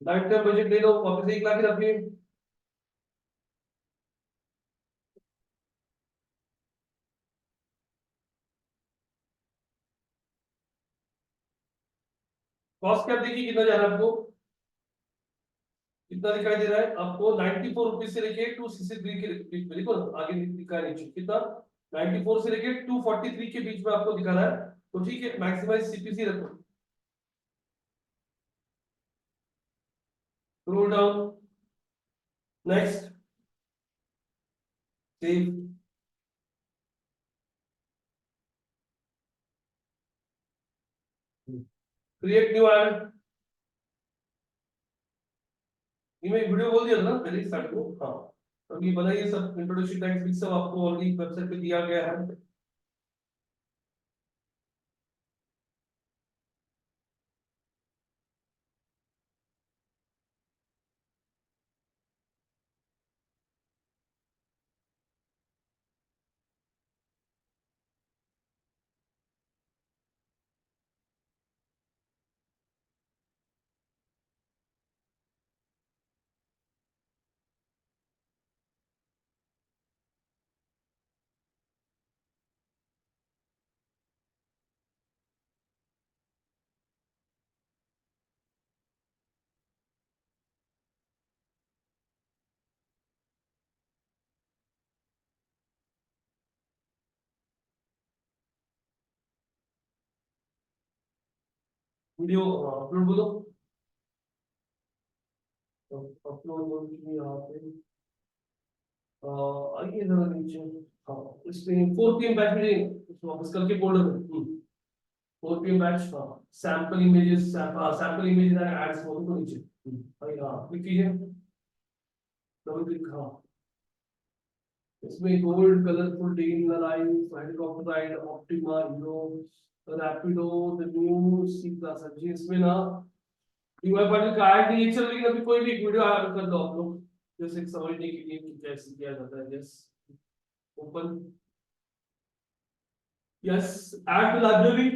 लाइफ का बजट ले लो, वापस 1 लाख ही रखिए। कॉस्ट कैप देखिए कितना जा रहा है आपको, कितना दिखाई दे रहा है आपको? 94 रुपीज से लेके 263 के बीच में, देखो ना, आगे दिखा है नीचे कितना, 94 से लेके 243 के बीच में आपको दिखा रहा है। तो ठीक है, मैक्सिमाइज सीपीसी रखो। Scroll down, next, save, create new add. ये मैं वीडियो बोल दिया था ना पहले स्टार्ट को। हाँ, तो ये बनाइए सब, इंट्रोडक्शन टैक्स सब आपको ऑलरेडी वेबसाइट पे दिया गया है। वीडियो अपलोड बोलो, अपलोड बोल के यहाँ पे आइए जरा नीचे। हाँ, इसमें 4 PM बैच में वापस करके फोल्डर में 4 PM बैच। हाँ, sample images, sample images and ads photo को नीचे। भाई हाँ, क्लिक कीजिए, डबल क्लिक। हाँ, इसमें गोल्ड, कलरफुल, डेन line, helicopter ride, Optima, Hero, Rapido, the new C class. जी, इसमें ना यूआई फाइल का ऐड नहीं चल, लेकिन अभी कोई भी वीडियो ऐड कर दो आप लोग, जैसे समझने के लिए कि कैसे किया जाता है। Yes, open, yes, add to library.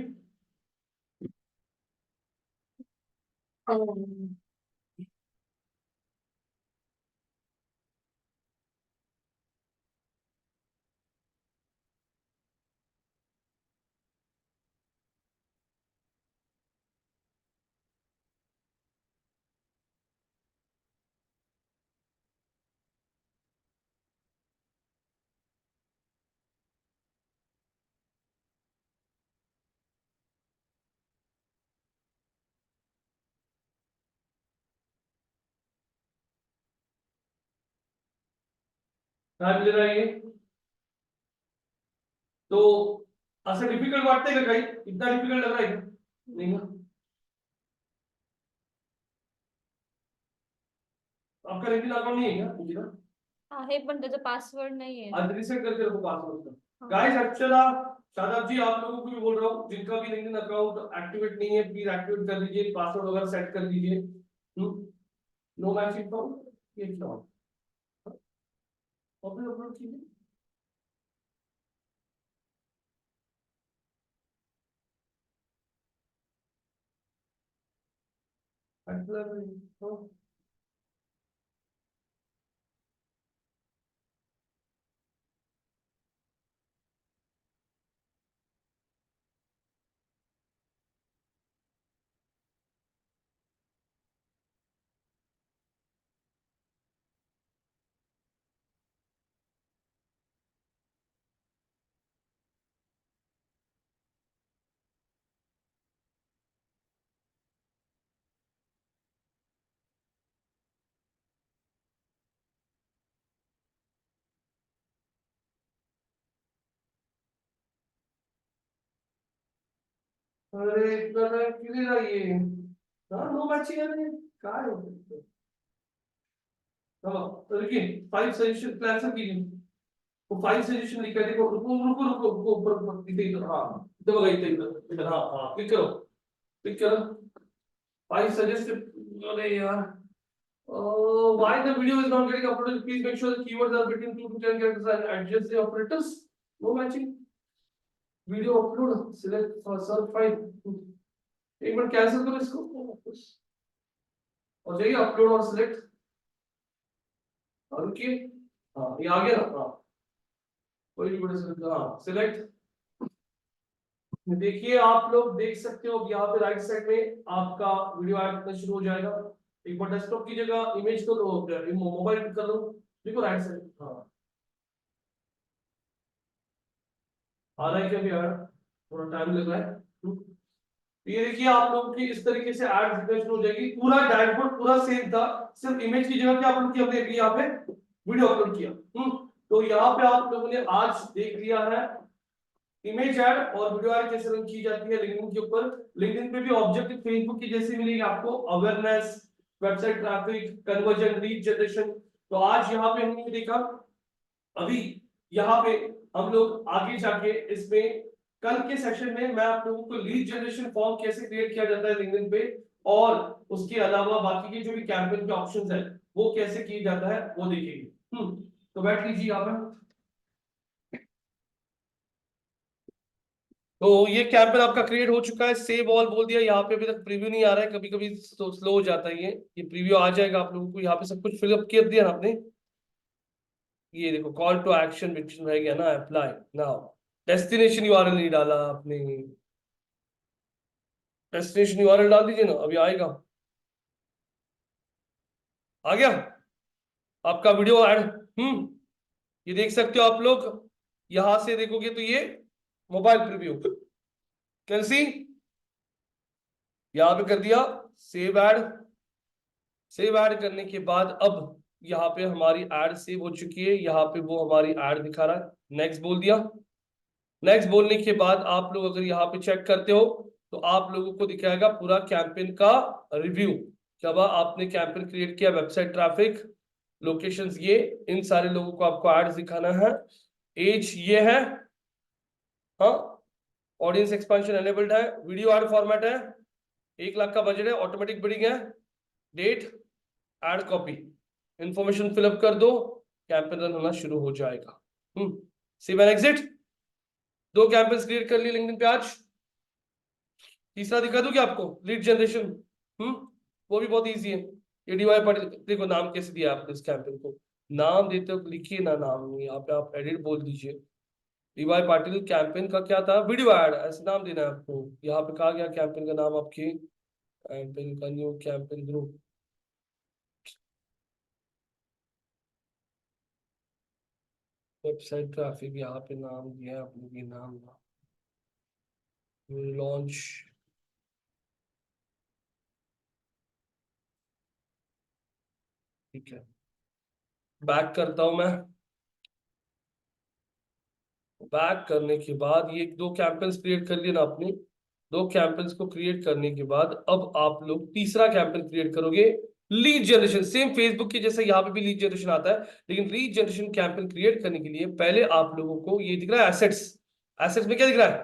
Time ले रहा है ये, तो असं डिफिकल्ट वाटतंय का काही? इतना डिफिकल्ट लग रहा है क्या? नहीं ना? आपका लिंक्डइन अकाउंट नहीं है क्या पूछना? आहे पण त्याचा पासवर्ड नाहीये. आज रिसेट करके रखो पासवर्ड का। हाँ. गाइस एक्चुअली शादाब जी आप लोगों को भी बोल रहा हूँ, जिनका भी लिंक्डइन अकाउंट एक्टिवेट नहीं है प्लीज एक्टिवेट कर दीजिए, पासवर्ड वगैरह सेट कर दीजिए। नो मैचिंग फॉर्म ये क्या अपलोड कीजिए। अरे इतना टाइम क्यों ले ये? हाँ नो मैचिंग है रे, काय होतं? चलो तो देखिए 5 सजेशन प्लान से कीजिए, वो 5 सजेशन लिखा है, देखो रुको रुको रुको रुको ऊपर इधर इधर, हाँ इधर बघा इधर इधर इधर, हाँ हाँ क्लिक करो 5 सजेस्ट। अरे यार why the video is not getting uploaded, please make sure the keywords are between 2 to 10 characters and adjust the operators, no matching, video upload select for search file, एक बार कैंसिल करो इसको और जाइए upload और select और रुकिए, हाँ ये आ गया ना, हाँ कोई भी बड़े से, हाँ सिलेक्ट। देखिए आप लोग देख सकते हो यहाँ पे राइट साइड में आपका वीडियो ऐड करना शुरू हो जाएगा। एक बार डेस्कटॉप की जगह इमेज को मोबाइल कर लो, देखो राइट साइड, हाँ आ रहा है क्या? भी आ रहा है, थोड़ा टाइम लग रहा है। ये देखिए आप लोगों की इस तरीके से ऐड दिखना शुरू हो जाएगी, पूरा डैशबोर्ड पूरा सेम था, सिर्फ इमेज की जगह क्या अपलोड किया हमने, यहाँ पे वीडियो अपलोड किया। तो यहाँ पे आप लोगों ने आज देख लिया है इमेज ऐड और वीडियो ऐड कैसे रन की जाती है लिंक्डइन के ऊपर। लिंक्डइन पे भी ऑब्जेक्टिव फेसबुक की जैसे मिलेगी आपको, awareness, website traffic, conversion, lead generation. तो आज यहाँ पे हमने देखा, अभी यहाँ पे हम लोग आगे जाके इसमें कल के सेशन में मैं आप लोगों को लीड जनरेशन फॉर्म कैसे क्रिएट किया जाता है लिंक्डइन पे, और उसके अलावा बाकी के जो भी कैंपेन के ऑप्शंस है वो कैसे किया जाता है वो देखेंगे। तो बैठ लीजिए यहाँ पे। तो ये कैंपेन आपका क्रिएट हो चुका है, सेव ऑल बोल दिया, यहाँ पे अभी तक प्रीव्यू नहीं आ रहा है, कभी कभी स्लो हो जाता है ये प्रीव्यू आ जाएगा आप लोगों को। यहाँ पे सब कुछ फिलअप कर दिया ना आपने, ये देखो कॉल टू एक्शन विक्शन रह गया ना, अप्लाई नाउ, डेस्टिनेशन यूआरएल नहीं डाला आपने, डेस्टिनेशन यूआरएल डाल दीजिए ना, अभी आएगा, आ गया आपका वीडियो ऐड। ये देख सकते हो आप लोग, यहां से देखोगे तो ये मोबाइल प्रीव्यू कैसी, यहां पे कर दिया सेव ऐड। सेव ऐड करने के बाद अब यहाँ पे हमारी ऐड सेव हो चुकी है, यहाँ पे वो हमारी ऐड दिखा रहा है, नेक्स्ट बोल दिया। नेक्स्ट बोलने के बाद आप लोग अगर यहाँ पे चेक करते हो तो आप लोगों को दिखाएगा पूरा कैंपेन का रिव्यू, जब आपने कैंपेन क्रिएट किया, वेबसाइट ट्रैफिक, लोकेशंस ये, इन सारे लोगों को आपको एड्स दिखाना है, एज ये है, हाँ ऑडियंस एक्सपेंशन एनेबल्ड है, वीडियो एड फॉर्मेट है, 1 लाख का बजट है, ऑटोमेटिक बिडिंग है, date, ad copy, information fill up कर दो, कैंपेन रन होना शुरू हो जाएगा। Save and exit. 2 campaigns create कर लिए लिंक्डइन पे आज। तीसरा दिखा दूं क्या आपको, लीड जनरेशन, वो भी बहुत इजी है। ये डीवाई पाटिल, देखो नाम कैसे दिया आपने इस कैंपेन को, नाम देते हो लिखिए ना, नाम यहाँ पे आप एडिट बोल दीजिए। डीवाई पाटिल कैंपेन का क्या था, वीडियो ऐड, ऐसे नाम देना है आपको। यहाँ पे कहा गया कैंपेन का नाम आपकी, कैंपेन का new campaign group, website traffic, यहाँ पे नाम दिया है आप लोग, ये नाम लॉन्च, ठीक है बैक करता हूं मैं। बैक करने के बाद ये 2 कैंपेन्स क्रिएट कर लिए ना आपने। 2 कैंपेन्स को क्रिएट करने के बाद अब आप लोग तीसरा कैंपेन क्रिएट करोगे, लीड जनरेशन। सेम फेसबुक के जैसे यहाँ पे भी लीड जनरेशन आता है, लेकिन लीड जनरेशन कैंपेन क्रिएट करने के लिए पहले आप लोगों को ये दिख रहा है एसेट्स। एसेट्स में क्या दिख रहा है?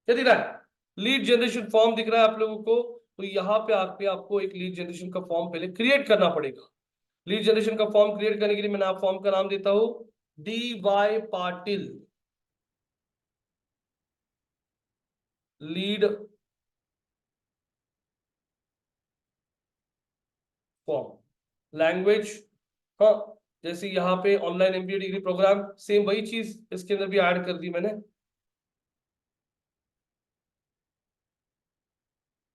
क्या दिख रहा है? लीड जनरेशन फॉर्म दिख रहा है आप लोगों को। तो यहाँ पे आके आपको एक लीड जनरेशन का फॉर्म पहले क्रिएट करना पड़ेगा। लीड जनरेशन का फॉर्म क्रिएट करने के लिए मैंने आप फॉर्म का नाम देता हूं DY Patil lead form. Language, हाँ, जैसे यहाँ पे online MBA degree programme, same वही चीज इसके अंदर भी ऐड कर दी मैंने।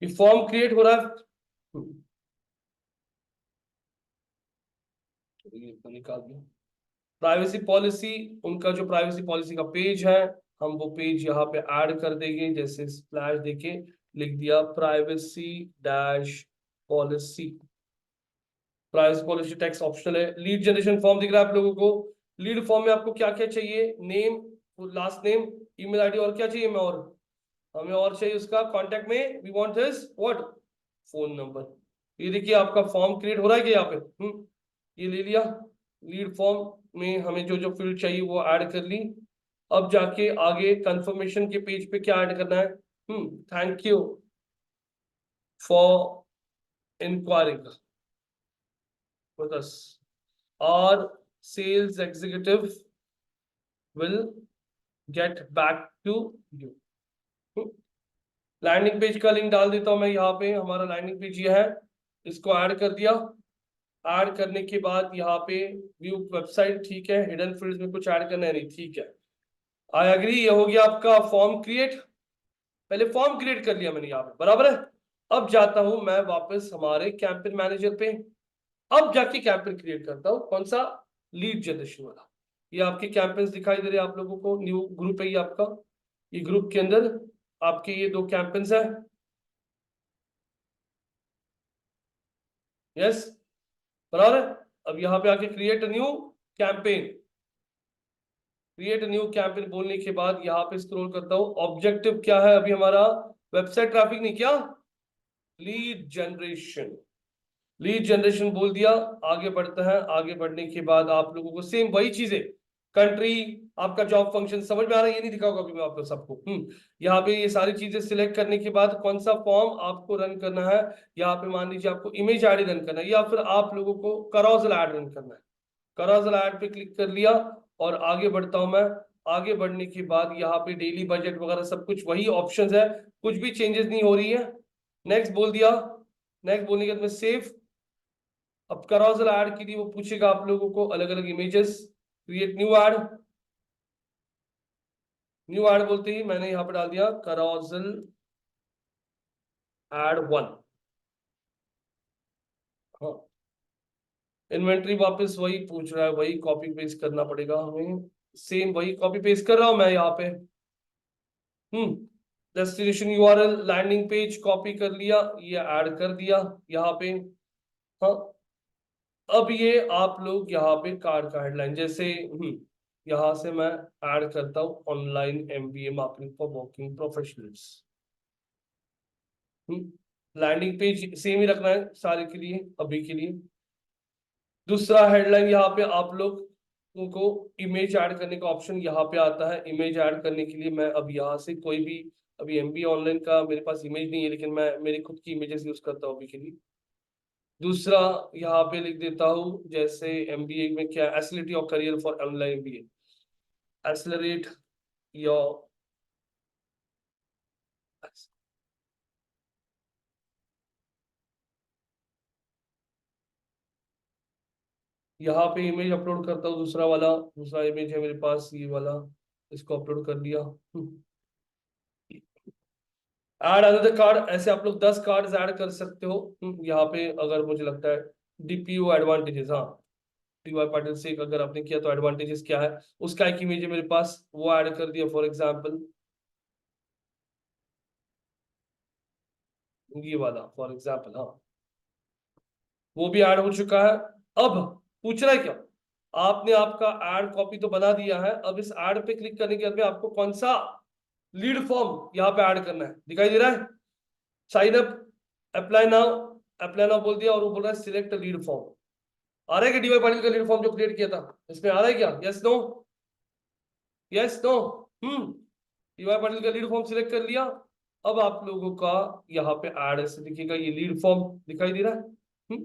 ये फॉर्म क्रिएट हो रहा है, ये तो निकाल दिया। प्राइवेसी पॉलिसी, उनका जो प्राइवेसी पॉलिसी का पेज है, हम वो पेज यहाँ पे ऐड कर देंगे। जैसे स्प्लैश देके लिख दिया privacy dash policy. Privacy policy text optional है। लीड जनरेशन फॉर्म दिख रहा है आप लोगों को। लीड फॉर्म में आपको क्या क्या चाहिए? Name, last name, email ID, और क्या चाहिए? मैं और हमें और चाहिए उसका कांटेक्ट में we want his what, phone number. ये देखिए आपका फॉर्म क्रिएट हो रहा है क्या यहाँ पे? ये ले लिया। लीड फॉर्म में हमें जो जो फील्ड चाहिए वो ऐड कर ली। अब जाके आगे कंफर्मेशन के पेज पे क्या ऐड करना है? Thank you for enquiring with us. Our sales executive will get back to you. Landing page का लिंक डाल देता हूं मैं यहाँ पे। हमारा लैंडिंग पेज ये है, इसको ऐड कर दिया। ऐड करने के बाद यहाँ पे व्यू वेबसाइट, ठीक है। हिडन फील्ड्स में कुछ ऐड करना है नहीं, ठीक है। आई एग्री, ये हो गया आपका फॉर्म क्रिएट। पहले फॉर्म क्रिएट कर लिया मैंने यहाँ पे, बराबर है। अब जाता हूं मैं वापस हमारे कैंपेन मैनेजर पे। अब जाके कैंपेन क्रिएट करता हूं, कौन सा? लीड जनरेशन वाला। ये आपके कैंपेन्स दिखाई दे रहे हैं आप लोगों को। न्यू ग्रुप है ये आपका। ये ग्रुप के अंदर आपके ये 2 कैंपेन्स है। यस, बराबर है। अब यहाँ पे आके create new campaign. Create new campaign बोलने के बाद यहाँ पे स्क्रॉल करता हूं। ऑब्जेक्टिव क्या है अभी हमारा? वेबसाइट ट्रैफिक नहीं, क्या? Lead generation. लीड जनरेशन बोल दिया। आगे बढ़ता है। आगे बढ़ने के बाद आप लोगों को सेम वही चीजें, कंट्री, आपका जॉब फंक्शन समझ में आ रहा है? ये नहीं दिखाऊंगा अभी मैं आप लोग सबको। यहाँ पे ये सारी चीजें सिलेक्ट करने के बाद कौन सा फॉर्म आपको रन करना है? यहाँ पे मान लीजिए आपको इमेज ऐड रन करना है, या फिर आप लोगों को carousel ऐड रन करना है। carousel ऐड पे क्लिक कर लिया और आगे बढ़ता हूं मैं। आगे बढ़ने के बाद यहाँ पे डेली बजट वगैरह सब कुछ वही ऑप्शंस है, कुछ भी चेंजेस नहीं हो रही है। नेक्स्ट बोल दिया। नेक्स्ट बोलने के बाद में सेव। अब carousel ऐड के लिए वो पूछेगा आप लोगों को अलग अलग images, create new add. New add बोलते ही मैंने यहाँ पे डाल दिया carousel ऐड 1। हाँ, इन्वेंट्री वापस वही पूछ रहा है, वही कॉपी पेस्ट करना पड़ेगा हमें। सेम वही कॉपी पेस्ट कर रहा हूं मैं यहाँ पे। Destination URL, landing page copy कर लिया, ये ऐड कर दिया यहाँ पे। हाँ, अब ये आप लोग यहाँ पे कार्ड का हेडलाइन, जैसे यहाँ से मैं ऐड करता हूँ online MBA marketing for working professionals. Landing page same ही रखना है सारे के लिए, अभी के लिए। दूसरा हेडलाइन यहाँ पे आप लोग को इमेज ऐड करने का ऑप्शन यहाँ पे आता है। इमेज ऐड करने के लिए मैं अब यहाँ से कोई भी, अभी MBA ऑनलाइन का मेरे पास इमेज नहीं है, लेकिन मैं मेरी खुद की इमेजेस यूज करता हूँ अभी के लिए। दूसरा यहाँ पे लिख देता हूँ, जैसे MBA में क्या, एसिलिटी of career for online MBA, accelerate your. यहाँ पे इमेज अपलोड करता हूँ दूसरा वाला। दूसरा इमेज है मेरे पास ये वाला, इसको अपलोड कर दिया। ऐड अनदर कार्ड, ऐसे आप लोग 10 कार्ड्स ऐड कर सकते हो। यहाँ पे अगर मुझे लगता है DPO एडवांटेजेस, हाँ, DY पाटिल से अगर आपने किया तो एडवांटेजेस क्या है उसका एक इमेज है मेरे पास, वो ऐड कर दिया। फॉर एग्जांपल ये वाला, फॉर एग्जांपल, हाँ, वो भी ऐड हो चुका है। अब पूछ रहा है क्या? आपने आपका एड कॉपी तो बना दिया है, अब इस एड पे क्लिक करने के बाद में आपको कौन सा लीड फॉर्म यहाँ पे ऐड करना है, दिखाई दे रहा है, साइन अप, अप्लाई नाउ बोल दिया और वो बोल रहा है सिलेक्ट लीड फॉर्म। आ रहा है कि डीवाई पाटिल का लीड फॉर्म जो क्रिएट किया था इसमें आ रहा है क्या? Yes no, yes no. DY Patil का लीड फॉर्म सिलेक्ट कर लिया। अब आप लोगों का यहाँ पे ऐड ऐसे दिखेगा, ये लीड फॉर्म दिखाई दे रहा है।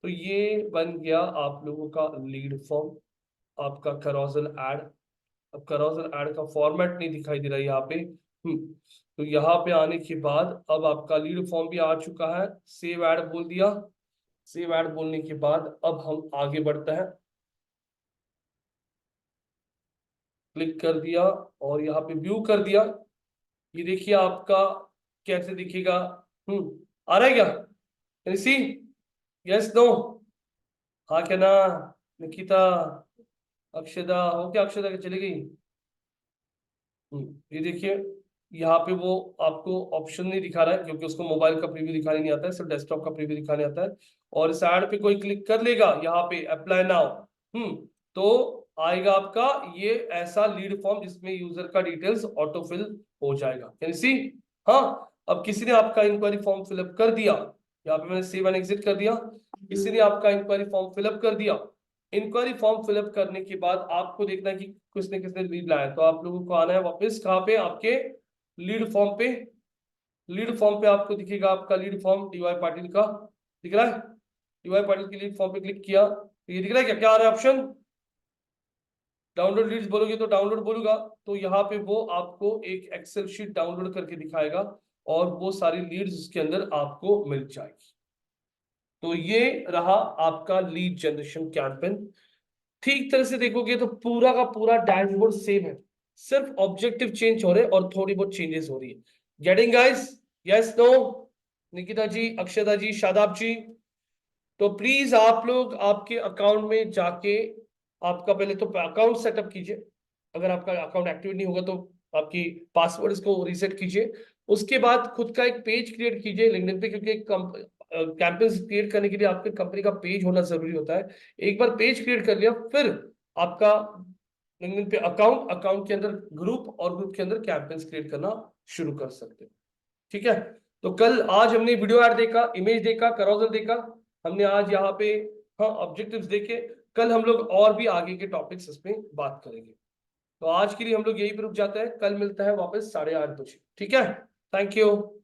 तो ये बन गया आप लोगों का लीड फॉर्म, आपका कैरोसेल ऐड। अब कैरोसेल ऐड का फॉर्मेट नहीं दिखाई दे रहा है यहाँ पे। तो यहाँ पे आने के बाद अब आपका लीड फॉर्म भी आ चुका है, सेव ऐड बोल दिया। सेव ऐड बोलने के बाद अब हम आगे बढ़ते हैं, क्लिक कर दिया और यहाँ पे व्यू कर दिया। ये देखिए आपका कैसे दिखेगा। आ रहा है क्या? Can see? यस नो, हाँ क्या ना? निकिता, अक्षदा हो क्या? अक्षदा चली गई। ये देखिए यहाँ पे वो आपको ऑप्शन नहीं दिखा रहा है क्योंकि उसको मोबाइल का प्रीव्यू दिखाने नहीं आता है, सिर्फ डेस्कटॉप का प्रीव्यू दिखाने आता है। और इस ऐड पे कोई क्लिक कर लेगा यहाँ पे अप्लाई नाउ, तो आएगा आपका ये ऐसा लीड फॉर्म जिसमें यूजर का डिटेल्स ऑटो फिल हो जाएगा। Can see? हाँ, अब किसी ने आपका इंक्वायरी फॉर्म फिलअप कर दिया, यहाँ पे मैंने सेव एंड एग्जिट कर दिया। किसी ने आपका इंक्वायरी फॉर्म फिलअप कर दिया। इंक्वायरी फॉर्म फिलअप करने के बाद आपको देखना है कि किसने किसने लीड लाया, तो आप लोगों को आना है वापस कहाँ पे? आपके लीड फॉर्म पे। लीड फॉर्म पे आपको दिखेगा आपका लीड फॉर्म डीवाई पाटिल का, दिख रहा है? डीवाई पाटिल की लीड फॉर्म पे क्लिक किया तो ये दिख रहा है क्या? क्या आ रहा है ऑप्शन? डाउनलोड लीड्स बोलोगे तो डाउनलोड बोलूंगा तो यहाँ पे वो आपको एक एक्सेल शीट डाउनलोड करके दिखाएगा और वो सारी लीड्स उसके अंदर आपको मिल जाएगी। तो ये रहा आपका लीड जनरेशन कैंपेन। ठीक तरह से देखोगे तो पूरा का पूरा डैशबोर्ड सेम है, सिर्फ ऑब्जेक्टिव चेंज हो रहे हैं और थोड़ी बहुत चेंजेस हो रही है। Getting guys? Yes no? Nikita ji, Akshata ji, Shadab ji. तो प्लीज आप लोग आपके अकाउंट में जाके आपका पहले तो अकाउंट सेटअप कीजिए, अगर आपका अकाउंट एक्टिव नहीं होगा तो आपकी पासवर्ड इसको रीसेट कीजिए। उसके बाद खुद का एक पेज क्रिएट कीजिए लिंक्डइन पे, क्योंकि कैंपेन्स क्रिएट करने के लिए आपके कंपनी का पेज होना जरूरी होता है। एक बार पेज क्रिएट कर लिया फिर आपका लिंक्डइन पे अकाउंट, अकाउंट के अंदर ग्रुप और ग्रुप के अंदर कैंपेन्स क्रिएट करना शुरू कर सकते हैं। ठीक है, तो कल आज हमने वीडियो ऐड देखा, इमेज देखा, कैरोसेल देखा, हमने आज यहाँ पे हाँ ऑब्जेक्टिव्स देखे। कल हम लोग और भी आगे के टॉपिक्स इसमें बात करेंगे। तो आज के लिए हम लोग यही पे रुक जाते हैं, कल मिलता है वापस 8:30 बजे। ठीक है, थैंक यू।